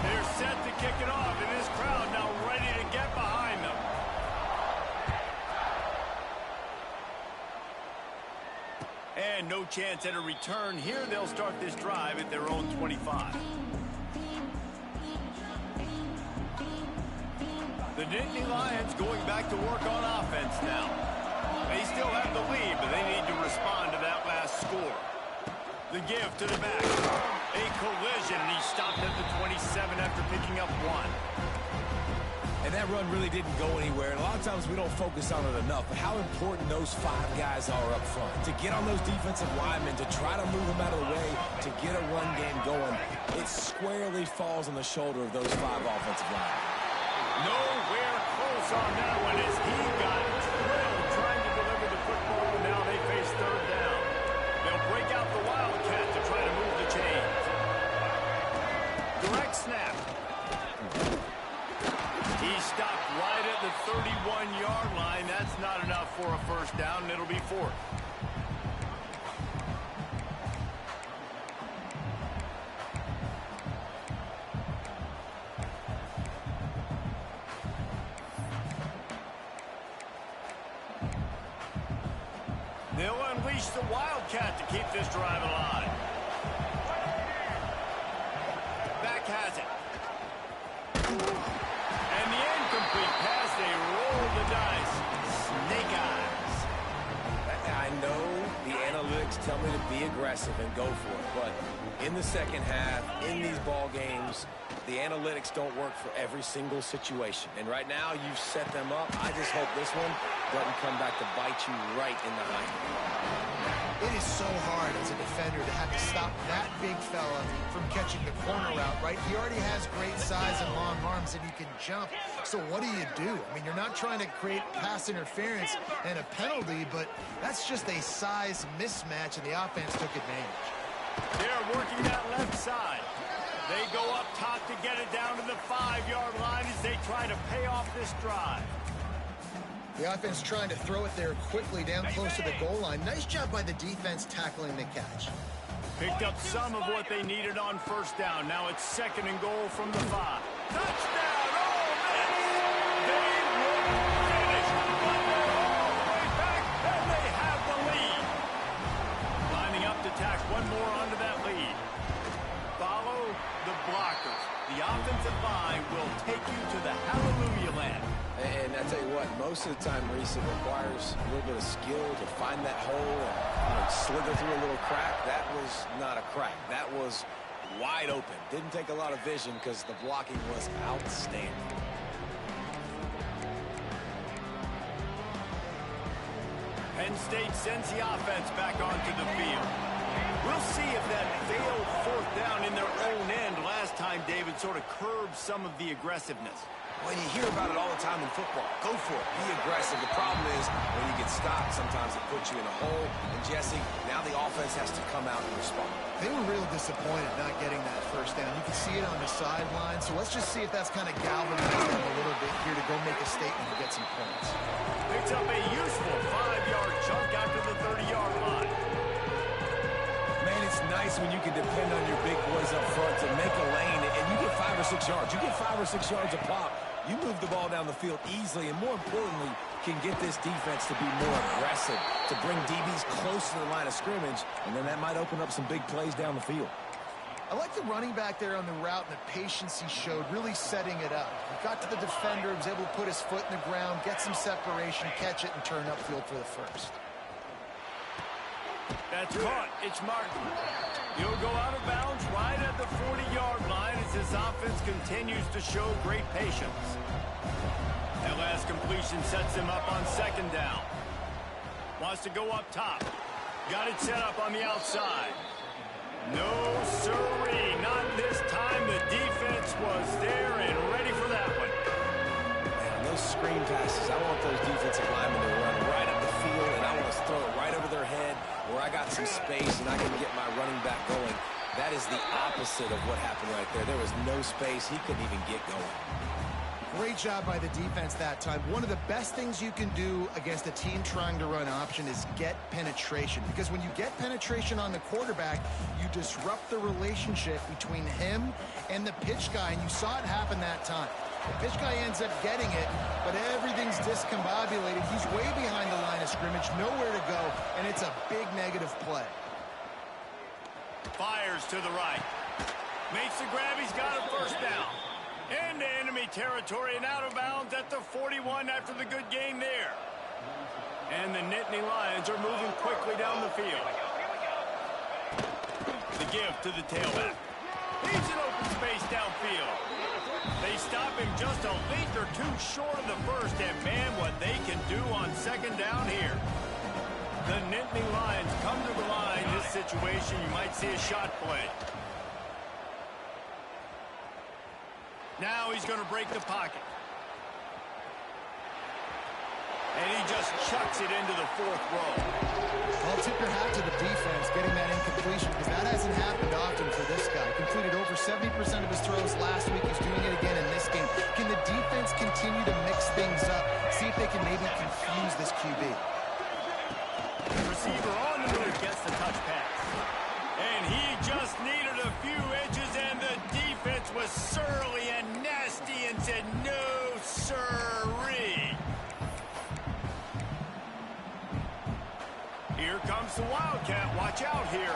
They're set to kick it off, and this crowd now ready to get behind them. And no chance at a return here. They'll start this drive at their own 25. The Nittany Lions going back to work on offense now. They still have the lead, but they need to respond to that last score. The give to the back. A collision, and he stopped at the 27 after picking up 1. And that run really didn't go anywhere. And a lot of times we don't focus on it enough, but how important those 5 guys are up front. To get on those defensive linemen, to try to move them out of the way, to get a run game going, it squarely falls on the shoulder of those 5 offensive linemen. Nowhere close on that one as he got drilled trying to deliver the football, and now they face third down. They'll break out the Wildcat to try to move the chains. Direct snap. He stopped right at the 31-yard line. That's not enough for a first down, and it'll be 4th. They'll unleash the Wildcat to keep this drive alive. Back has it. And the incomplete pass, they roll the dice. Snake eyes. I know the analytics tell me to be aggressive and go for it, but in the second half, in these ball games, the analytics don't work for every single situation. And right now, you've set them up. I just hope this one doesn't come back to bite you right in the hind. It is so hard as a defender to have to stop that big fella from catching the corner route, right? He already has great size and long arms, and he can jump. So what do? I mean, you're not trying to create pass interference and a penalty, but that's just a size mismatch, and the offense took advantage. They're working that left side. They go up top to get it down to the 5-yard line as they try to pay off this drive. The offense trying to throw it there quickly down close to the goal line. Nice job by the defense tackling the catch. Picked up some of what they needed on first down. Now it's 2nd and goal from the 5. Touchdown! Oh, man! They will finish, but they're all the way back, and they have the lead. Lining up to tack one more onto that lead. Follow the blocker. will take you to the hallelujah land. And I tell you what, most of the time, Reese, it requires a little bit of skill to find that hole and slither through a little crack. That was not a crack. That was wide open. Didn't take a lot of vision because the blocking was outstanding. Penn State sends the offense back onto the field. We'll see if that failed fourth down in their own end last time, David, sort of curbed some of the aggressiveness. Well, you hear about it all the time in football. Go for it. Be aggressive. The problem is when you get stopped, sometimes it puts you in a hole. And, Jesse, now the offense has to come out and respond. They were real disappointed not getting that first down. You can see it on the sideline. So let's just see if that's kind of galvanized them a little bit here to go make a statement and get some points. Picks up a useful 5-yard chunk out to the 30-yard line. Man, it's nice when you can depend on your big boys up front to make a lane, and you get 5 or 6 yards. You get 5 or 6 yards a pop. You move the ball down the field easily, and more importantly, can get this defense to be more aggressive, to bring DBs close to the line of scrimmage, and then that might open up some big plays down the field. I like the running back there on the route and the patience he showed, really setting it up. He got to the defender, was able to put his foot in the ground, get some separation, catch it, and turn upfield for the first. That's caught. It's Martin. He'll go out of bounds right at the 40-yard line as this offense continues to show great patience. That last completion sets him up on second down. Wants to go up top. Got it set up on the outside. No, sirree. Not this time. The defense was there and ready for that one. Man, those screen passes, I want those defensive linemen to run right up the field, and I want to throw it right over their head where I got some space and I can get my running back going. That is the opposite of what happened right there. There was no space. He couldn't even get going. Great job by the defense that time. One of the best things you can do against a team trying to run option is get penetration. Because when you get penetration on the quarterback, you disrupt the relationship between him and the pitch guy. And you saw it happen that time. The pitch guy ends up getting it, but everything's discombobulated. He's way behind the line of scrimmage, nowhere to go, and it's a big negative play. Fires to the right. Makes the grab. He's got a first down. Into enemy territory and out of bounds at the 41 after the good game there. And the Nittany Lions are moving quickly down the field. The give to the tailback. He's in open space downfield. They stop him just a length or two short of the first, and man, what they can do on second down here. The Nittany Lions come to the line. This situation, you might see a shot play. Now he's going to break the pocket. And he just chucks it into the fourth row. I'll tip your hat to the defense getting that incompletion because that hasn't happened often for this guy. Completed over 70% of his throws last week. He's doing it again in this game. Can the defense continue to mix things up? See if they can maybe confuse this QB. The receiver on the move gets the touch pass. And he just needed a few inches, and the defense was surly and nasty and said, no, sirree. Here comes the Wildcat. Watch out here.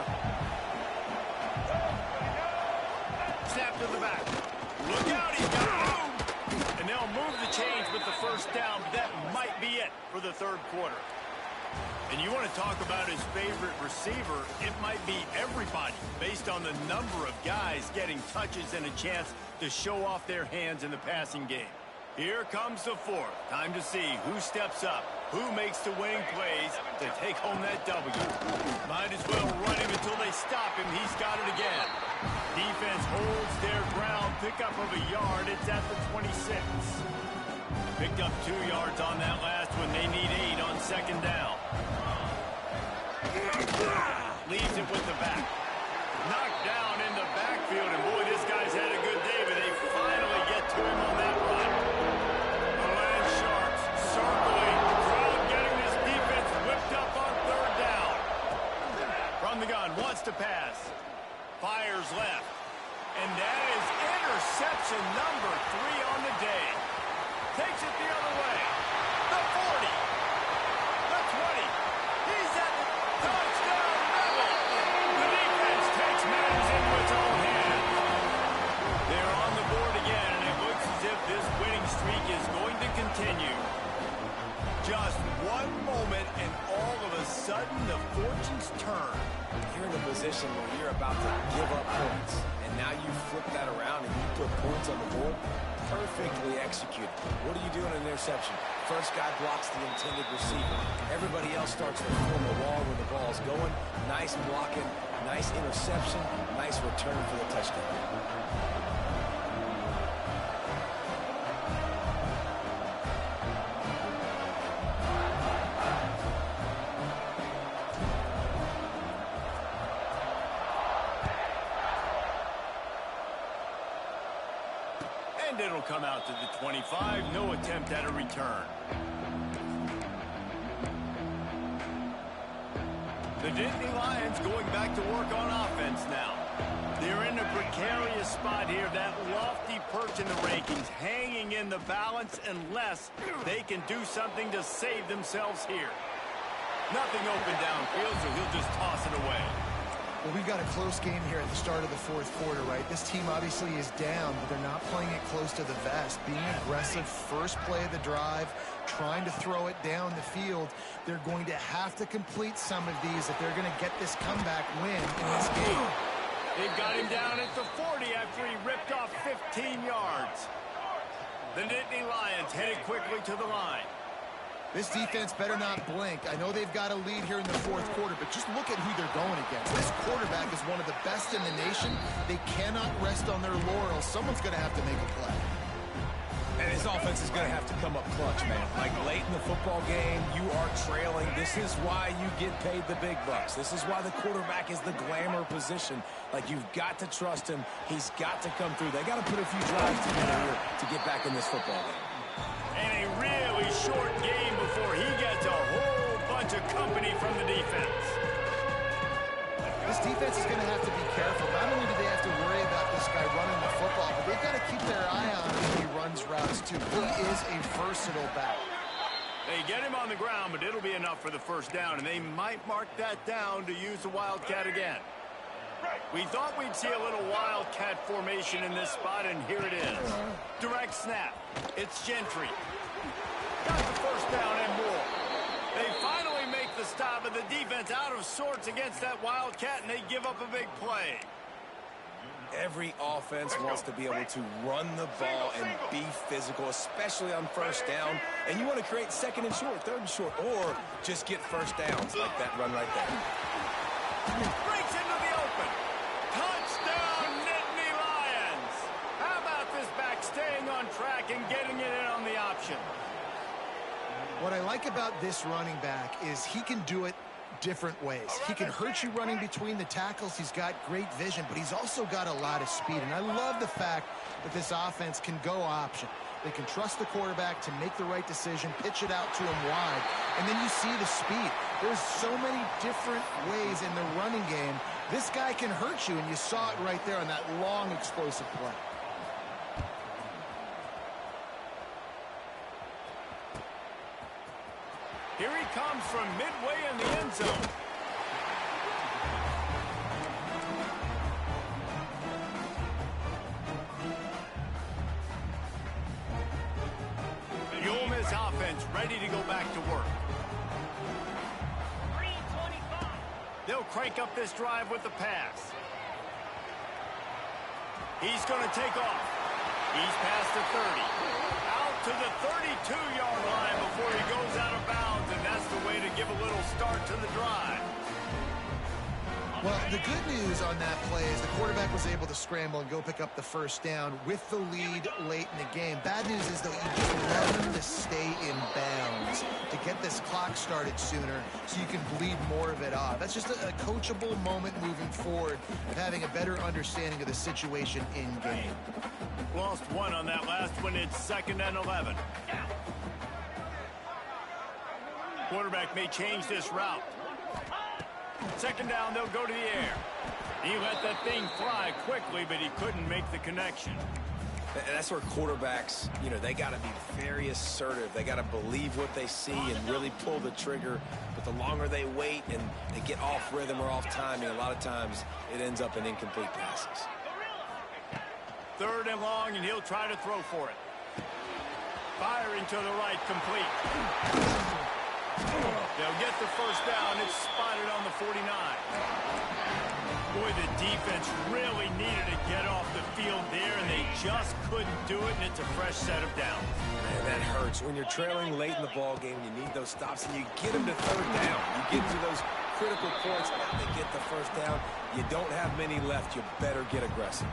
Snap to the back. Look out, he's got room. And they'll move the chains with the first down. That might be it for the third quarter. And you want to talk about his favorite receiver, it might be everybody based on the number of guys getting touches and a chance to show off their hands in the passing game. Here comes the fourth. Time to see who steps up, who makes the winning plays to take home that W. Might as well run him until they stop him. He's got it again. Defense holds their ground. Pickup of a yard. It's at the 26. Picked up 2 yards on that last one. They need 8 on second down. Leaves it with the back. Knocked down in the backfield, and boy, this guy's had a good day, but they finally get to him on that run. The Land Sharks circling. The crowd getting this defense whipped up on third down. From the gun, wants to pass. Fires left. And that is interception number 3 on the day. Takes it the other way. The 40. The 20. He's at the touchdown level. The defense takes matters into its own hands. They're on the board again, and it looks as position where you're about to give up points, and now you flip that around and you put points on the board, perfectly executed. What do you do in an interception? First guy blocks the intended receiver. Everybody else starts to form a wall when the ball's going. Nice blocking, nice interception, nice return for the touchdown. And it'll come out to the 25. No attempt at a return. The Nittany Lions going back to work on offense now. They're in a precarious spot here. That lofty perch in the rankings, hanging in the balance unless they can do something to save themselves here. Nothing open downfield, so he'll just toss it away. Well, we've got a close game here at the start of the fourth quarter, right? This team obviously is down, but they're not playing it close to the vest. Being aggressive, first play of the drive, trying to throw it down the field. They're going to have to complete some of these if they're going to get this comeback win in this game. They've got him down at the 40 after he ripped off 15 yards. The Nittany Lions headed quickly to the line. This defense better not blink. I know they've got a lead here in the fourth quarter, but just look at who they're going against. This quarterback is one of the best in the nation. They cannot rest on their laurels. Someone's going to have to make a play. And his offense is going to have to come up clutch, man. Like late in the football game, you are trailing. This is why you get paid the big bucks. This is why the quarterback is the glamour position. Like, you've got to trust him. He's got to come through. They got to put a few drives together here to get back in this football game. And a really short game before he gets a whole bunch of company from the defense. This defense is going to have to be careful. Not only do they have to worry about this guy running the football, but they've got to keep their eye on him when he runs routes too. He is a versatile back. They get him on the ground, but it'll be enough for the first down, and they might mark that down to use the Wildcat again. We thought we'd see a little Wildcat formation in this spot, and here it is. Direct snap. It's Gentry. Got the first down and more. They finally make the stop, but the defense out of sorts against that Wildcat, and they give up a big play. Every offense wants to be able to run the ball and be physical, especially on first down. And you want to create second and short, third and short, or just get first downs like that run right there. Breaks into the open. Touchdown, Nittany Lions. How about this back staying on track and getting it in on the option? What I like about this running back is he can do it different ways. He can hurt you running between the tackles. He's got great vision, but he's also got a lot of speed. And I love the fact that this offense can go option. They can trust the quarterback to make the right decision, pitch it out to him wide, and then you see the speed. There's so many different ways in the running game. This guy can hurt you, and you saw it right there on that long, explosive play. Here he comes from midway in the end zone. The Ole Miss offense ready to go back to work. 3:25. They'll crank up this drive with the pass. He's going to take off. He's past the 30. Out to the 32-yard line before he goes out of bounds, and that's the way to give a little start to the drive. Well, the good news on that play is the quarterback was able to scramble and go pick up the first down with the lead late in the game. Bad news is, though, you just want him to stay in bounds to get this clock started sooner so you can bleed more of it off. That's just a coachable moment moving forward of having a better understanding of the situation in game. Lost one on that last one. It's 2nd and 11. Quarterback may change this route. 2nd down, they'll go to the air. He let that thing fly quickly, but he couldn't make the connection. And that's where quarterbacks, you know, they got to be very assertive. They got to believe what they see and really pull the trigger. But the longer they wait and they get off rhythm or off timing, a lot of times it ends up in incomplete passes. 3rd and long, and he'll try to throw for it. Firing to the right, complete. They'll get the first down. It's spotted on the 49. Boy, the defense really needed to get off the field there, and they just couldn't do it, and it's a fresh set of downs. Man, that hurts. When you're trailing late in the ball game, you need those stops, and you get them to third down. You get to those critical points, now they get the first down. You don't have many left. You better get aggressive.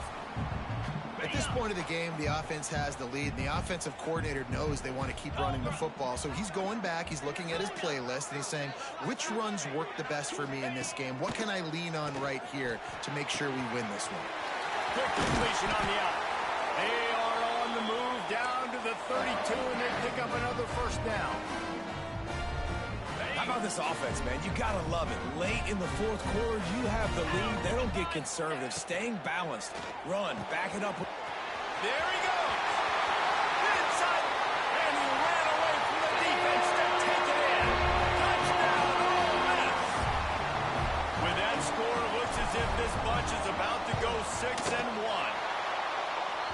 At this point of the game, the offense has the lead, and the offensive coordinator knows they want to keep running the football. So he's going back, he's looking at his playlist, and he's saying, which runs work the best for me in this game? What can I lean on right here to make sure we win this one? Quick completion on the out. They are on the move down to the 32, and they pick up another first down. How about this offense, man? You got to love it. Late in the fourth quarter, you have the lead. They don't get conservative. Staying balanced. Run. Back it up. There he goes. Inside. And he ran away from the defense to take it in. Touchdown, Ole Miss. With that score, it looks as if this bunch is about to go 6-1.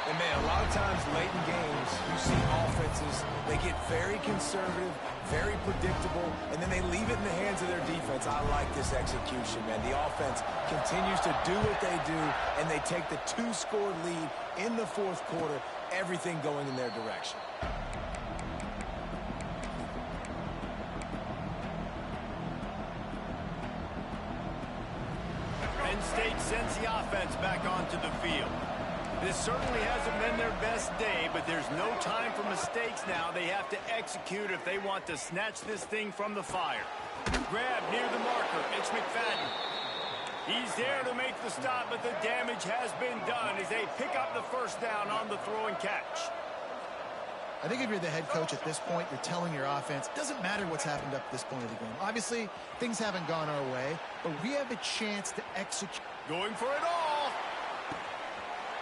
And, man, a lot of times late in games, you see offenses, they get very conservative, very predictable, and then they leave it in the hands of their defense. I like this execution, man. The offense continues to do what they do, and they take the 2-score lead in the fourth quarter, everything going in their direction. Penn State sends the offense back onto the field. This certainly hasn't been their best day, but there's no time for mistakes now. They have to execute if they want to snatch this thing from the fire. Grab near the marker. It's McFadden. He's there to make the stop, but the damage has been done as they pick up the first down on the throw and catch. I think if you're the head coach at this point, you're telling your offense, it doesn't matter what's happened up to this point of the game. Obviously, things haven't gone our way, but we have a chance to execute. Going for it all.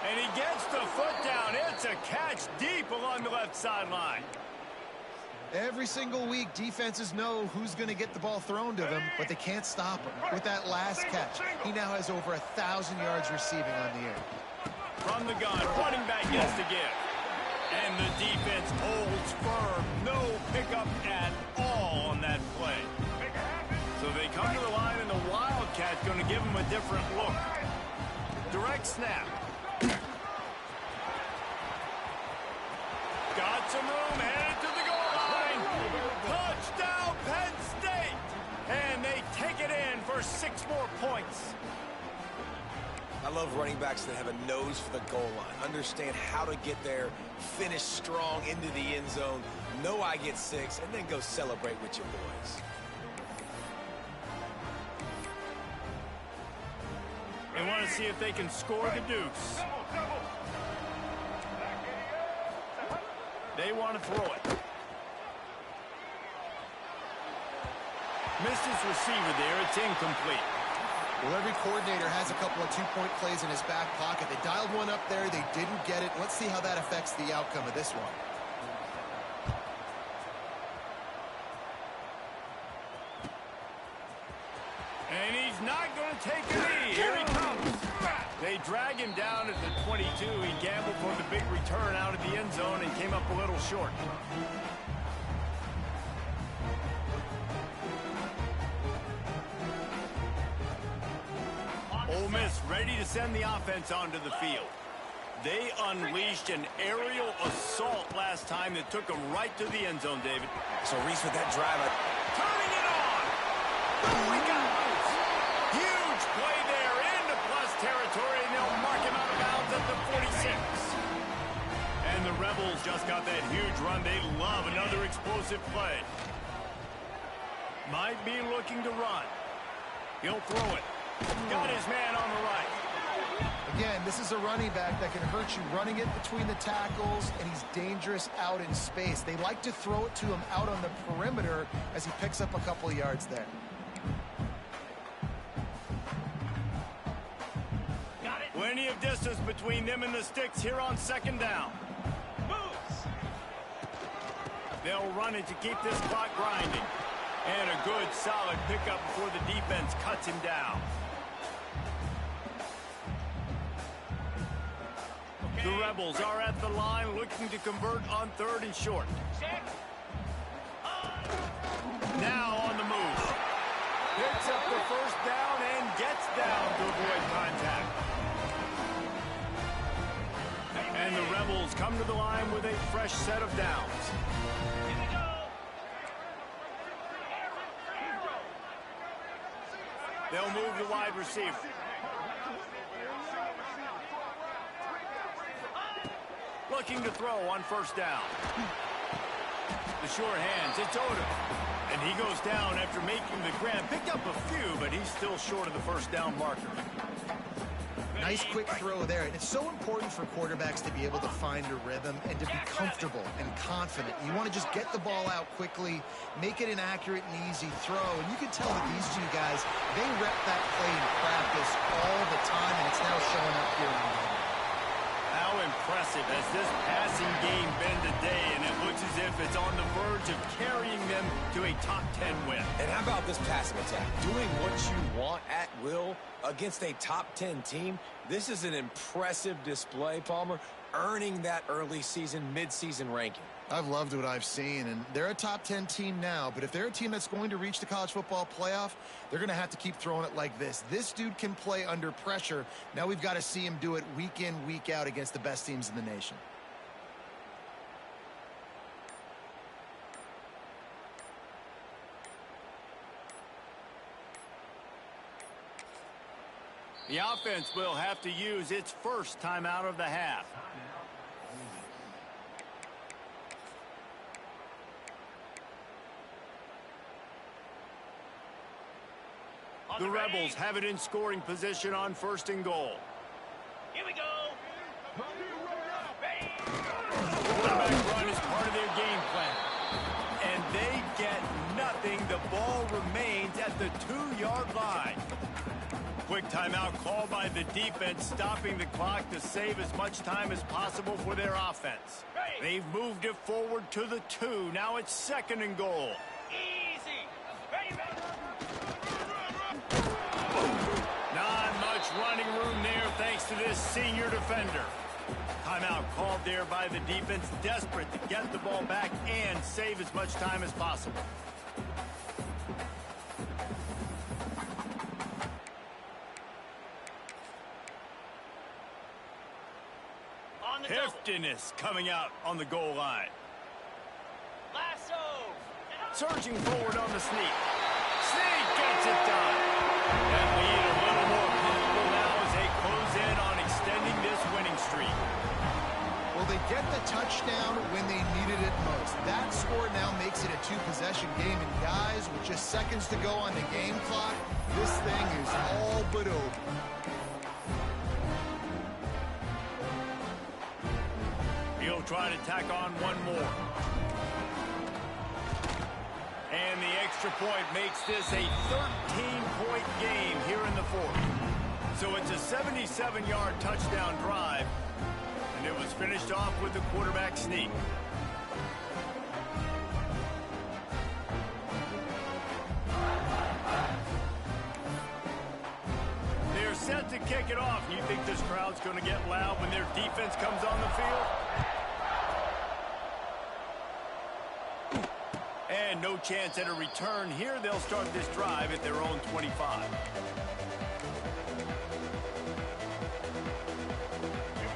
And he gets the foot down. It's a catch deep along the left sideline. Every single week, defenses know who's going to get the ball thrown to them, but they can't stop him. With that last catch, he now has over 1,000 yards receiving on the air. From the gun, running back gets the give. And the defense holds firm. No pickup at all on that play. So they come to the line, and the Wildcat's going to give them a different look. Direct snap. Got some room, headed to the goal line. Touchdown, Penn State. And they take it in for 6 more points. I love running backs that have a nose for the goal line. Understand how to get there, finish strong into the end zone, know I get 6, and then go celebrate with your boys. They want to see if they can score the deuce. They want to throw it. Missed his receiver there. It's incomplete. Well, every coordinator has a couple of 2-point plays in his back pocket. They dialed one up there. They didn't get it. Let's see how that affects the outcome of this one. And he's not going to take a knee. Here he comes. They drag him down at the 22. He gambled for the big return out of the end zone and came up a little short. Ole Miss ready to send the offense onto the field. They unleashed an aerial assault last time that took them right to the end zone, David. So Reese with that drive. Turning it on. Oh, he got loose. Huge play there into plus territory, and they'll mark him out of bounds at the 46. And the Rebels just got that huge run. They love another explosive play. Might be looking to run. He'll throw it. Got his man on the right. Again, this is a running back that can hurt you running it between the tackles, and he's dangerous out in space. They like to throw it to him out on the perimeter as he picks up a couple of yards there. Got it. Plenty of distance between them and the sticks here on second down. Moves. They'll run it to keep this clock grinding. And a good, solid pickup before the defense cuts him down. The Rebels are at the line looking to convert on 3rd and short. Now on the move. Picks up the first down and gets down to avoid come to the line with a fresh set of downs. Here we go. They'll move the wide receiver. Looking to throw on first down. The short hands, it's Odom. And he goes down after making the grab. Picked up a few, but he's still short of the first down marker. Nice quick throw there. And it's so important for quarterbacks to be able to find a rhythm and to be comfortable and confident. You want to just get the ball out quickly, make it an accurate and easy throw. And you can tell that these two guys, they rep that play in practice all the time, and it's now showing up here in the game. How impressive has this passing game been today, and it looks as if it's on the verge of carrying them to a top 10 win. And how about this passing attack? Doing what you want at will against a top 10 team. This is an impressive display, Palmer, earning that early season, mid-season ranking. I've loved what I've seen, and they're a top 10 team now, but if they're a team that's going to reach the college football playoff, they're going to have to keep throwing it like this. This dude can play under pressure. Now we've got to see him do it week in, week out against the best teams in the nation. The offense will have to use its first timeout of the half. The Rebels have it in scoring position on first and goal. Here we go. Ready. Quarterback run is part of their game plan. And they get nothing. The ball remains at the 2-yard line. Quick timeout called by the defense, stopping the clock to save as much time as possible for their offense. They've moved it forward to the 2. Now it's second and goal. Easy. Ready. Not much running room there thanks to this senior defender. Timeout called there by the defense, desperate to get the ball back and save as much time as possible. Heftiness coming out on the goal line. Lasso. Surging forward on the sneak. Sneak gets it done. That lead a little more comfortable now as they close in on extending this winning streak. Well, they get the touchdown when they needed it most. That score now makes it a 2-possession game. And guys, with just seconds to go on the game clock, this thing is all but over. He'll try to tack on one more. And the extra point makes this a 13-point game here in the fourth. So it's a 77-yard touchdown drive, and it was finished off with the quarterback sneak. They're set to kick it off. You think this crowd's going to get loud when their defense comes on the field? And no chance at a return here. They'll start this drive at their own 25.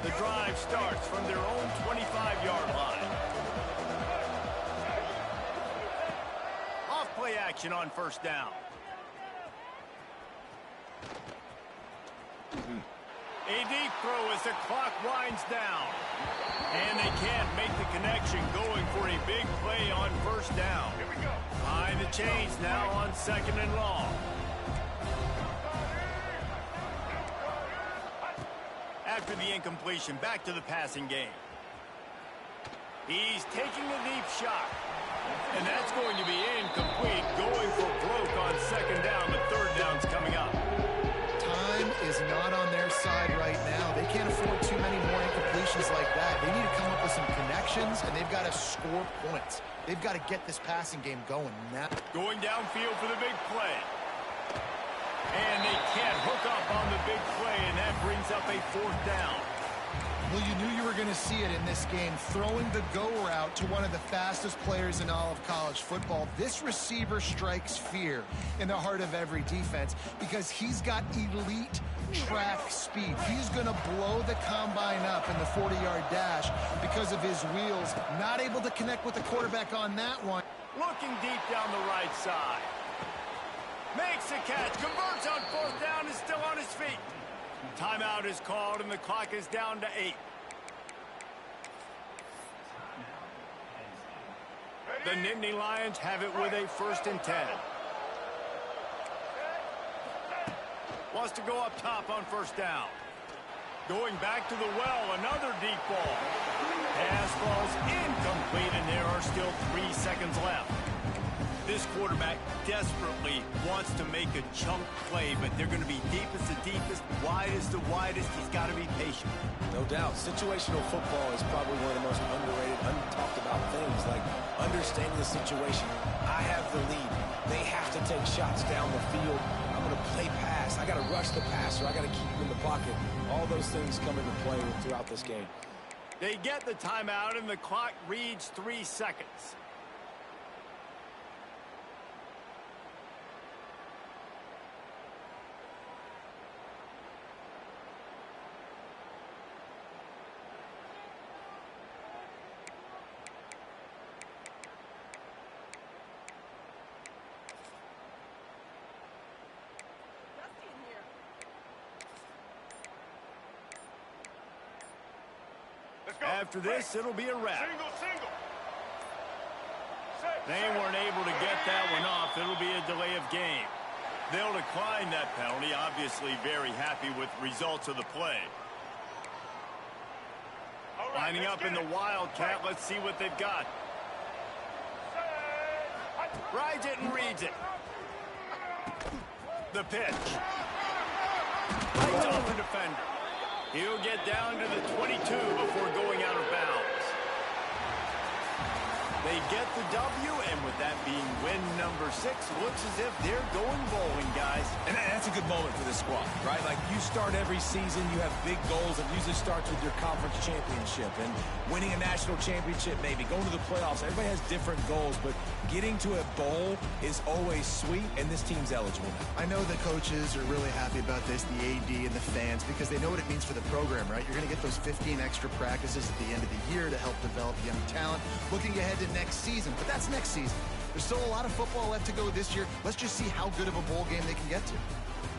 The drive starts from their own 25-yard line. Off play action on first down. A deep throw as the clock winds down. And they can't make the connection, going for a big play on first down. Here we go. Behind the chains now on second and long. After the incompletion, back to the passing game. He's taking a deep shot. And that's going to be incomplete, going for broke on second down. The third down's coming up. Time is not on their side right now. They can't afford too many more incompletions like that. They need to come up with some connections, and they've got to score points. They've got to get this passing game going now. Going downfield for the big play. And they can't hook up on the big play, and that brings up a fourth down. Well, you knew you were going to see it in this game, throwing the go route to one of the fastest players in all of college football. This receiver strikes fear in the heart of every defense because he's got elite track speed. He's going to blow the combine up in the 40-yard dash because of his wheels. Not able to connect with the quarterback on that one. Looking deep down the right side. Makes a catch, converts on 4th down, is still on his feet. Timeout is called, and the clock is down to 8. The Nittany Lions have it with a 1st and 10. Wants to go up top on 1st down. Going back to the well, another deep ball. Pass falls incomplete, and there are still 3 seconds left. This quarterback desperately wants to make a chunk play, but they're going to be deepest to deepest, widest to widest. He's got to be patient. No doubt. Situational football is probably one of the most underrated, untalked about things, like understanding the situation. I have the lead. They have to take shots down the field. I'm going to play pass. I got to rush the passer. I got to keep him in the pocket. All those things come into play throughout this game. They get the timeout, and the clock reads 3 seconds. After this, it'll be a wrap. They weren't able to get that one off. It'll be a delay of game. They'll decline that penalty. Obviously very happy with results of the play. Lining up in the Wildcat. Let's see what they've got. Rides it and reads it. The pitch. Lights off the defender. He'll get down to the 22 before going out of bounds. They get the W, and with that being win number 6, looks as if they're going bowling, guys. And that's a good moment for this squad, right? Like, you start every season, you have big goals. It usually starts with your conference championship and winning a national championship, maybe going to the playoffs. Everybody has different goals, but getting to a bowl is always sweet, and this team's eligible now. I know the coaches are really happy about this, the AD and the fans, because they know what it means for the program, right? You're going to get those 15 extra practices at the end of the year to help develop young talent. Looking ahead to next season, but that's next season. There's still a lot of football left to go this year. Let's just see how good of a bowl game they can get to.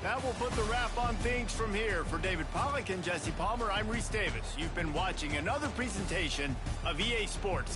That will put the wrap on things from here. For David Pollack and Jesse Palmer, I'm Reese Davis. You've been watching another presentation of EA Sports.